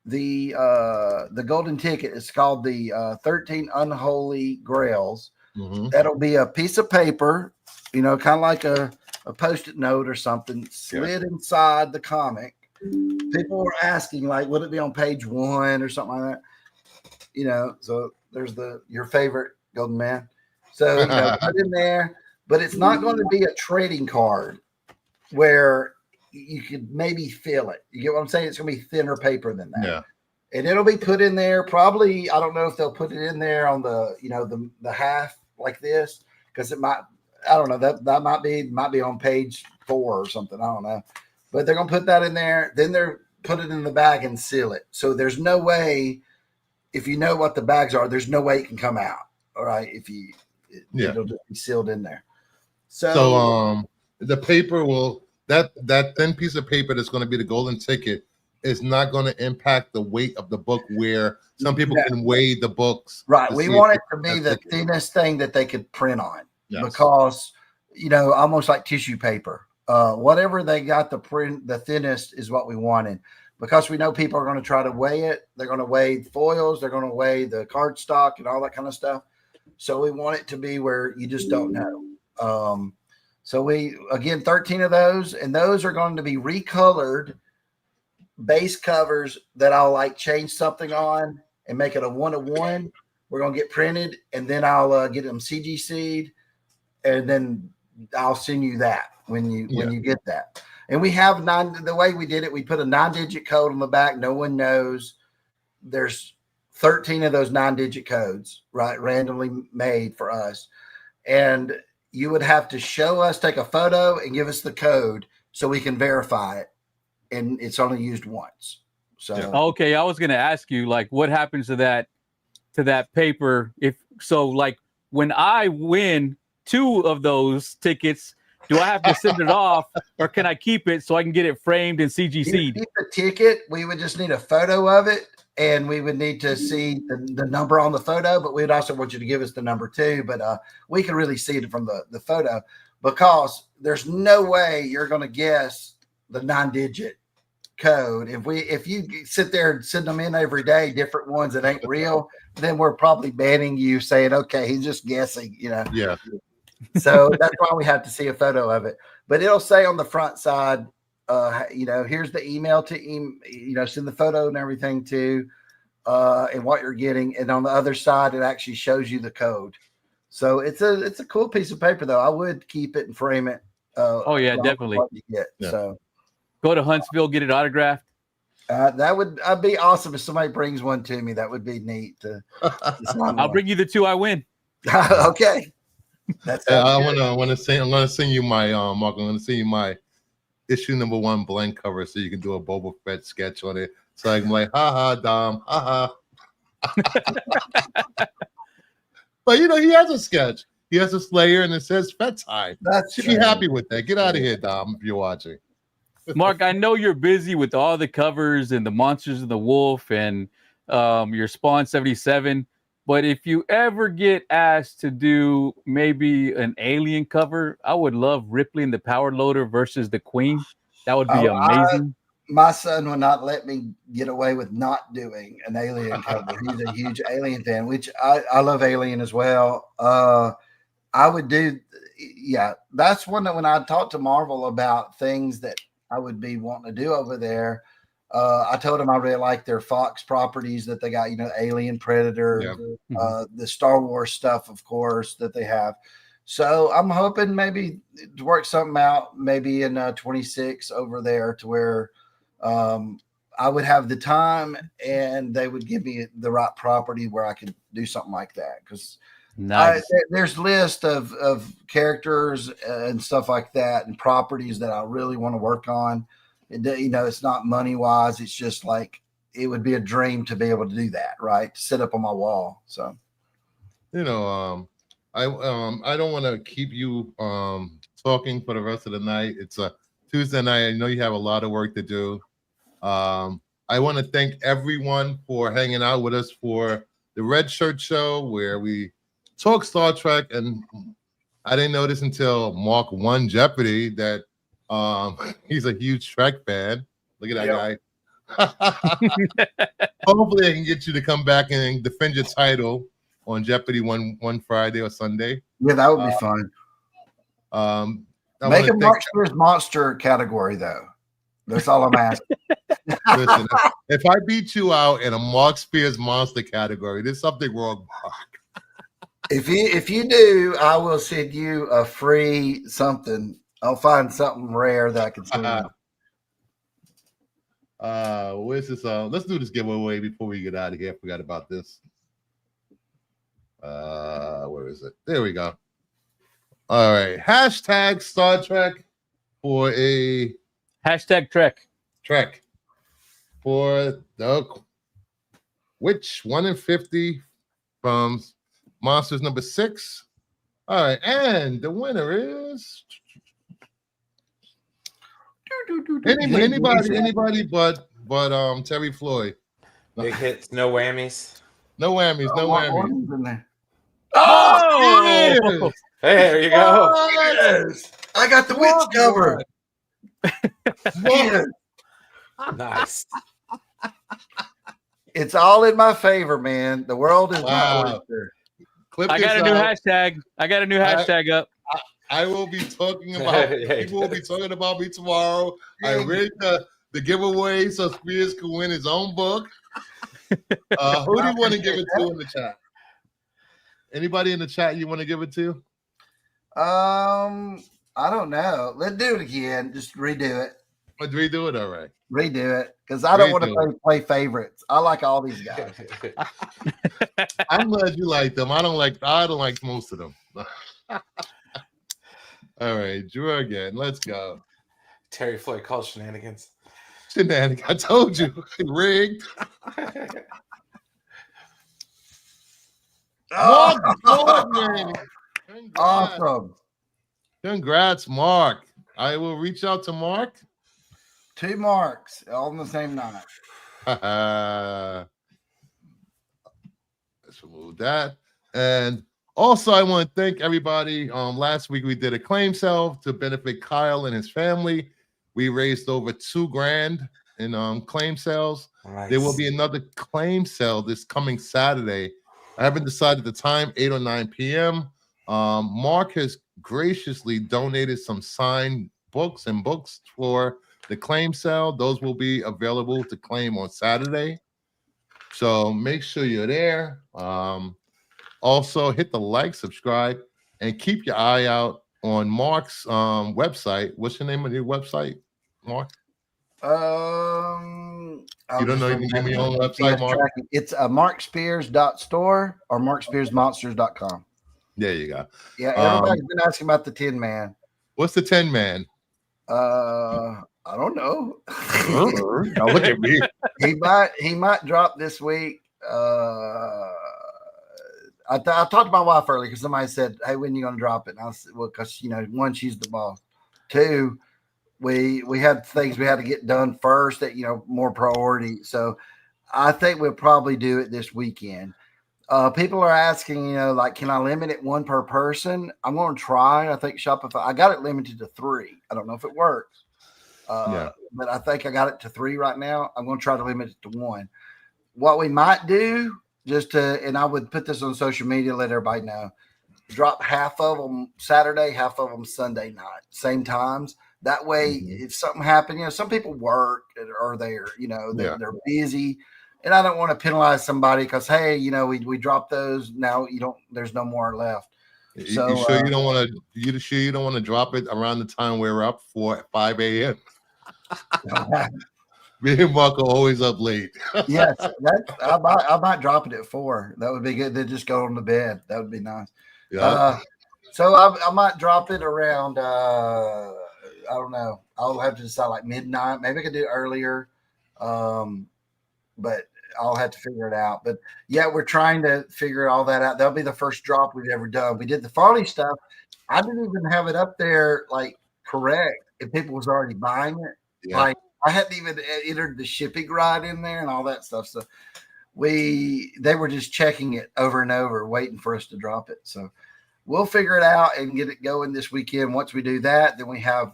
the golden ticket. It's called the 13 Unholy Grails. That'll be a piece of paper, you know, kind of like a Post-it note or something slid inside the comic. People were asking, like, would it be on page 1 or something like that? You know, so there's your favorite golden man. So, you know, put in there, but it's not going to be a trading card where you could maybe fill it. You get what I'm saying? It's going to be thinner paper than that. Yeah. And it'll be put in there. Probably, I don't know if they'll put it in there on the, you know, the half like this, because it might, I don't know, that might be on page 4 or something. I don't know. But they're going to put that in there. Then they're put it in the bag and seal it. So there's no way, if you know what the bags are, there's no way it can come out. All right. It'll just be sealed in there. So the paper will, that thin piece of paper that's going to be the golden ticket is not going to impact the weight of the book, where some people can weigh the books. Right. We want it to be the thinnest thing that they could print on, because, you know, almost like tissue paper. Whatever they got the print, the thinnest is what we wanted, because we know people are going to try to weigh it. They're going to weigh foils. They're going to weigh the cardstock and all that kind of stuff. So we want it to be where you just don't know. So we, again, 13 of those, and those are going to be recolored base covers that I'll like change something on and make it a 1-to-1. We're going to get printed, and then I'll get them CGC'd, and then I'll send you that when you get that. And we have the way we did it, we put a 9-digit code on the back. No one knows. There's 13 of those 9-digit codes, right? Randomly made for us. And you would have to take a photo and give us the code so we can verify it. And it's only used once. So okay, I was gonna ask you, like, what happens to that paper like when I win 2 of those tickets, do I have to send it off, or can I keep it so I can get it framed and CGC'd? Keep the ticket. We would just need a photo of it, and we would need to see the number on the photo, but we'd also want you to give us the number too. But we can really see it from the photo, because there's no way you're going to guess the 9-digit code. If you sit there and send them in every day, different ones that ain't real, then we're probably banning you, saying, okay, he's just guessing, you know. Yeah. So that's why we have to see a photo of it. But it'll say on the front side, you know, here's the email to you know, send the photo and everything to, and what you're getting. And on the other side, it actually shows you the code. So it's a cool piece of paper, though. I would keep it and frame it. Oh yeah, definitely. So go to Huntsville, get it autographed. I'd be awesome if somebody brings one to me. That would be neat. I'll bring you the 2 I win. Okay. That's I'm gonna send you my Mark. I'm gonna send you my issue number 1 blank cover so you can do a Boba Fett sketch on it. So I'm like, haha, Dom, haha. But he has a sketch. He has a Slayer and it says Fett's high. That's Should be happy with that. Get out of here, Dom, if you're watching. Mark, I know you're busy with all the covers and the Monsters of the Wolf and your Spawn 77, but if you ever get asked to do maybe an Alien cover, I would love Ripley and the Power Loader versus the Queen. That would be amazing. My son will not let me get away with not doing an Alien cover. He's a huge Alien fan, which I love Alien as well. I would do, yeah, that's one that when I talked to Marvel about things that I would be wanting to do over there, I told them I really like their Fox properties that they got, Alien, Predator, the Star Wars stuff, of course, that they have. So I'm hoping maybe to work something out, maybe in 26 over there to where I would have the time and they would give me the right property where I could do something like that. Because there's list of characters and stuff like that and properties that I really want to work on. It's not money wise. It's just like it would be a dream to be able to do that, right? To sit up on my wall. So, I don't want to keep you talking for the rest of the night. It's a Tuesday night. I know you have a lot of work to do. I want to thank everyone for hanging out with us for the Red Shirt Show, where we talk Star Trek. And I didn't know this until Mark won Jeopardy that he's a huge Trek fan. Look at that guy. Hopefully I can get you to come back and defend your title on Jeopardy one Friday or Sunday. Yeah, that would be fun. Make a Mark Spears monster category, though. That's all I'm asking. Listen, if I beat you out in a Mark Spears monster category, there's something wrong, Mark. If you do, I will send you a free something. I'll find something rare that I can send you. Where's this? Let's do this giveaway before we get out of here. I forgot about this. Where is it? There we go. All right. Hashtag Star Trek for a hashtag Trek for the which 1 in 50 from Monsters number 6. All right, and the winner is anybody but Terry Floyd. Big hits, no whammies. No whammies. Oh! Hey, there you go. Yes. I got the witch cover. Yes. Nice. It's all in my favor, man. The world is my oyster. I got a new hashtag. I got a new hashtag up. I will be talking about people will be talking about me tomorrow. I read the giveaway so Spears can win his own book. Who do you want to give it to in the chat? Anybody in the chat you want to give it to? I don't know. Let's do it again. Just redo it. Let's redo it. All right. Redo it because I don't want to play favorites. I like all these guys. I'm glad you like them. I don't like most of them. All right, Drew again. Let's go. Terry Floyd calls shenanigans. Shenanigans. I told you. Rigged. Awesome. Congrats, Mark. I will reach out to Mark. 2 marks all on the same night. Let's remove that. And also, I want to thank everybody. Last week we did a claim sale to benefit Kyle and his family. We raised over $2,000 in claim sales. Nice. There will be another claim sale this coming Saturday. I haven't decided the time, 8 or 9 p.m. Mark has graciously donated some signed books for the claim sale. Those will be available to claim on Saturday. So make sure you're there. Also, hit the like, subscribe, and keep your eye out on Mark's website. What's the name of your website, Mark? You don't know you can give me your own website, Mark? It's markspears.store or markspearsmonsters.com. There you go. Yeah, everybody's been asking about the Tin Man. What's the Tin Man? I don't know. Now look at me. He might drop this week. I talked to my wife earlier because somebody said, "Hey, when are you going to drop it?" And I said, "Well, because one, she's the boss. Two, we had things we had to get done first that more priority. So I think we'll probably do it this weekend." People are asking, like, can I limit it one per person? I'm going to try. I think Shopify. I got it limited to 3. I don't know if it works, but I think I got it to 3 right now. I'm going to try to limit it to 1. What we might do, and I would put this on social media, let everybody know, drop half of them Saturday, half of them Sunday night, same times. That way, if something happened, some people work or they're busy, and I don't want to penalize somebody because hey, we dropped those. Now there's no more left. So you sure you don't want to? You sure you don't want to drop it around the time we're up for 5 a.m.? Me and Mark are always up late. Yes, I might drop it at 4. That would be good. Then just go on to bed. That would be nice. Yeah. So I might drop it around. I don't know. I'll have to decide like midnight. Maybe I could do it earlier, but I'll have to figure it out. But yeah, we're trying to figure all that out. That'll be the first drop we've ever done. We did the Farley stuff. I didn't even have it up there like correct if people was already buying it. Yeah. Like I hadn't even entered the shipping ride in there and all that stuff. So they were just checking it over and over, waiting for us to drop it. So we'll figure it out and get it going this weekend. Once we do that, then we have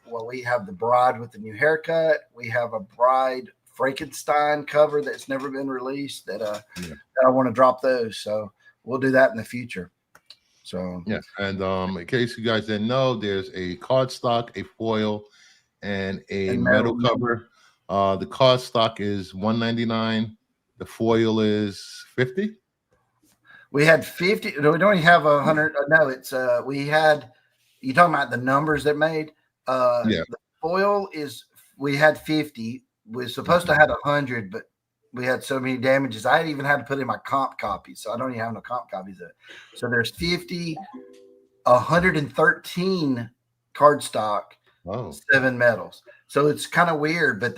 the bride with the new haircut. We have a bride Frankenstein cover that's never been released that I want to drop those. So we'll do that in the future. So yeah. And in case you guys didn't know, there's a cardstock, a foil, and a metal cover. The cardstock is $199. The foil is $50. We had 50. We don't even have 100. No, it's we had. You talking about the numbers that made? The foil is. We had 50. We're supposed to have 100, but we had so many damages. I even had to put in my comp copies, so I don't even have no comp copies of it. So there's 50, 113 cardstock, 7 metals. So it's kind of weird, but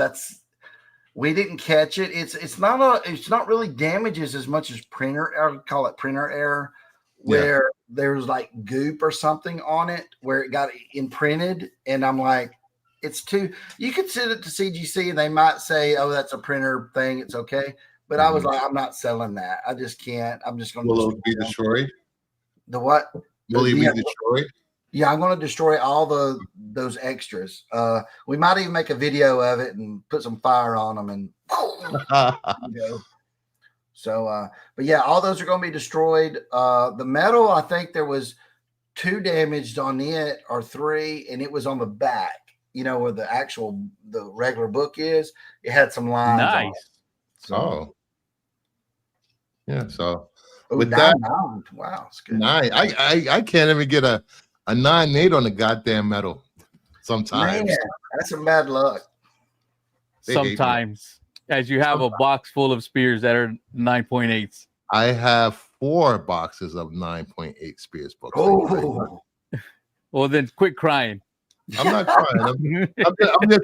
we didn't catch it. It's not really damages as much as printer. I would call it printer error, where there's like goop or something on it where it got imprinted, and I'm like. It's too. You could send it to CGC and they might say, "Oh, that's a printer thing. It's okay." But I was like, "I'm not selling that. I just can't. I'm just going to." Will it be destroyed? The what? Will it be destroyed? Yeah, I'm going to destroy all those extras. We might even make a video of it and put some fire on them and. So, but yeah, all those are going to be destroyed. The metal, I think there was 2 damaged on it or 3, and it was on the back. Where the regular book is, it had some lines. Nice. On it. So, yeah. So with that, 9. Wow, it's good. 9. I can't even get a 9.8 on the goddamn metal. Sometimes. Man, that's some bad luck. Sometimes, as you have a box full of spears that are 9.8s. I have 4 boxes of 9.8 spears books. Oh. Well, then quit crying. I'm not crying. I'm just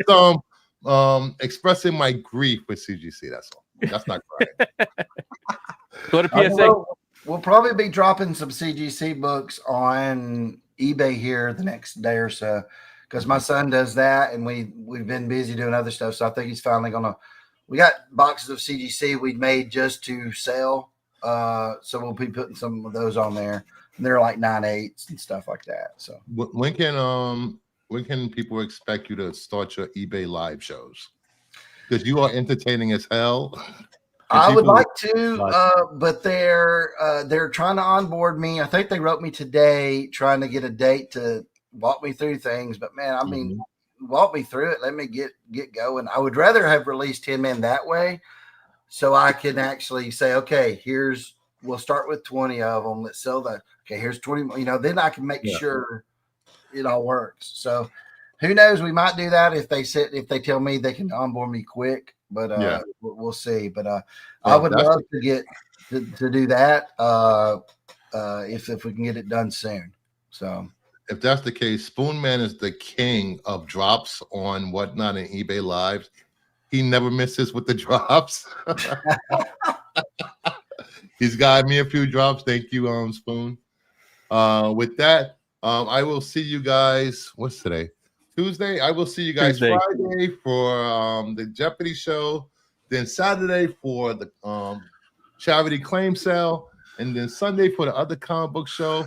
expressing my grief with CGC. That's all. That's not crying. Go to PSA. We'll probably be dropping some CGC books on eBay here the next day or so because my son does that, and we've been busy doing other stuff. So I think he's finally gonna. We got boxes of CGC we made just to sell, so we'll be putting some of those on there. And they're like 9.8s and stuff like that. So when can people expect you to start your eBay live shows? Because you are entertaining as hell. I would like to, but they're trying to onboard me. I think they wrote me today trying to get a date to walk me through things. But man, I mean, walk me through it. Let me get going. I would rather have released 10 men that way so I can actually say, okay, we'll start with 20 of them. Let's sell that. Okay, here's 20. Then I can make sure it all works. So who knows? We might do that if they tell me they can onboard me quick, but we'll see. But I would love to get to do that if we can get it done soon. So if that's the case, Spoonman is the king of drops on whatnot in eBay Lives. He never misses with the drops. He's got me a few drops. Thank you, Spoon. With that, I will see you guys. What's today? Tuesday. I will see you guys Tuesday. Friday for the Jeopardy show. Then Saturday for the charity claim sale, and then Sunday for the other comic book show.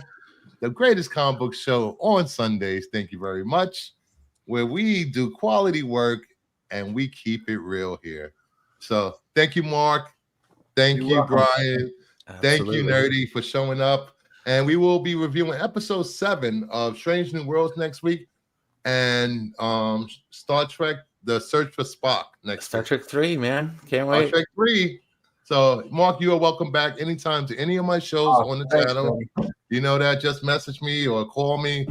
The greatest comic book show on Sundays. Thank you very much. Where we do quality work and we keep it real here. So thank you, Mark. Thank you, Brian. Thank you, Nerdy, for showing up. And we will be reviewing episode 7 of Strange New Worlds next week, and Star Trek: The Search for Spock next Star week. Trek 3, man. Can't Star wait. Trek 3. So, Mark, you are welcome back anytime to any of my shows on the channel. buddy. You know that. Just message me or call me.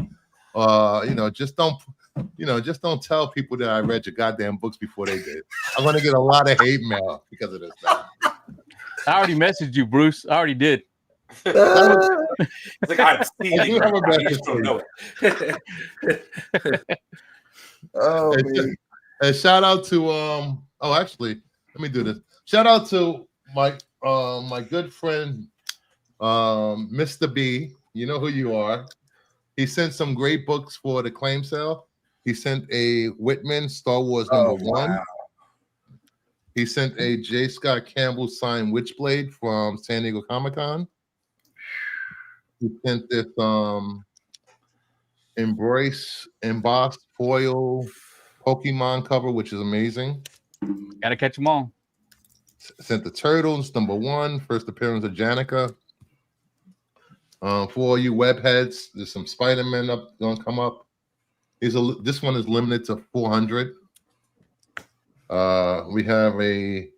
Just don't tell people that I read your goddamn books before they did. I'm gonna get a lot of hate mail because of this now. I already messaged you, Bruce. I already did. It's like I'm stealing. You have a You just don't know it. Oh, And, man. and shout out to actually, let me do this. Shout out to my good friend Mr. B. You know who you are. He sent some great books for the claim sale. He sent a Whitman Star Wars #1. Wow. He sent a J. Scott Campbell signed Witchblade from San Diego Comic-Con. He sent this Embrace embossed foil Pokemon cover, which is amazing. Gotta catch them all. Sent the Turtles #1, first appearance of Janica. For all you web heads, there's some Spider-Man gonna come up. This one is limited to 400. We have a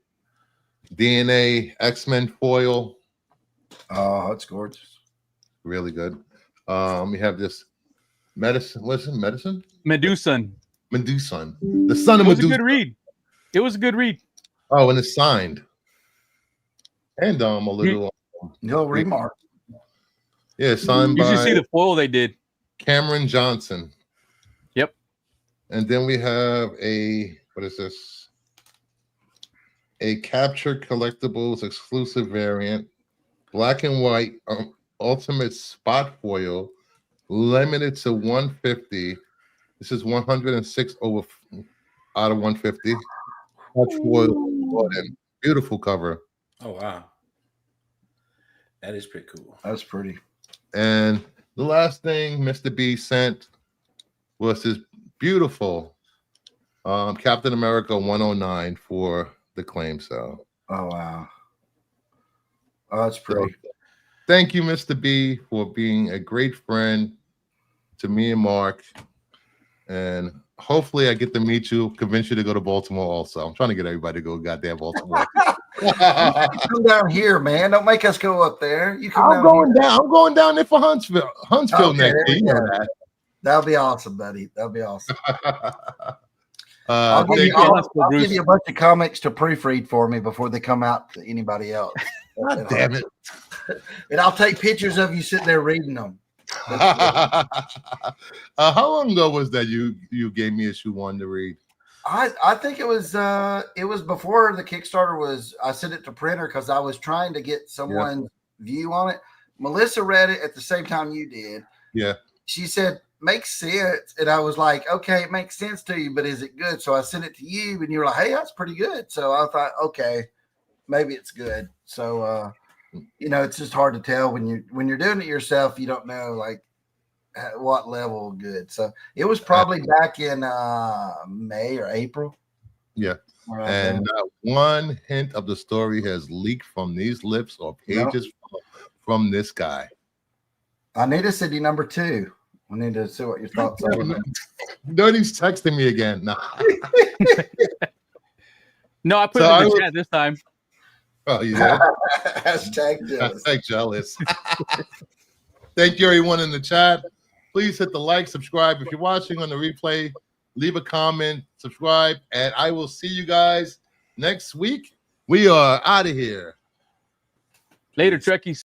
DNA X-Men foil, Oh, that's gorgeous. really good. We have this medicine. What's it? Medicine? Medusan. Medusan. The son It of was a Medusa. good read. It was a good read. Oh, and it's signed. And a little No remark. yeah, signed You should by see the foil they did. Cameron Johnson. Yep. And then we have what is this? A Capture Collectibles exclusive variant, black and white, ultimate spot foil, limited to 150. This is 106 out of 150. Touch foil, beautiful cover. Oh, wow. That is pretty cool. That's pretty. And the last thing Mr. B sent was this beautiful Captain America 109 for the claim sale. Oh, wow. Oh, that's pretty. So, thank you, Mr. B, for being a great friend to me and Mark. And hopefully I get to meet you, convince you to go to Baltimore also. I'm trying to get everybody to go goddamn Baltimore. Come down here, man. Don't make us go up there. You come I'm down going here. down. I'm going down there for Huntsville. Huntsville Okay, next there year. You we know go. that. That'll be awesome, buddy. That'll be awesome. I'll I'll Bruce. give you a bunch of comics to proofread for me before they come out to anybody else. God damn it. And I'll take pictures of you sitting there reading them. How long ago was that you gave me issue 1 to read? I think it was before the Kickstarter was. I sent it to printer because I was trying to get someone's view on it. Melissa read it at the same time you did. Yeah. She said, makes sense. And I was like, okay, it makes sense to you, but is it good? So I sent it to you and you were like, hey, that's pretty good. So I thought, okay, maybe it's good. So, it's just hard to tell when you're doing it yourself. You don't know like what level of good. So it was probably back in May or April. Yeah. Around And not one hint of the story has leaked from these lips or pages from this guy. I need a city number 2. I need to see what your thoughts are. Nobody's texting me again. Nah. No, I put So it I in the was- chat this time. Oh, you did? Hashtag jealous. Hashtag jealous. Thank you, everyone in the chat. Please hit the like, subscribe. If you're watching on the replay, leave a comment, subscribe, and I will see you guys next week. We are out of here. Later, Trekkies.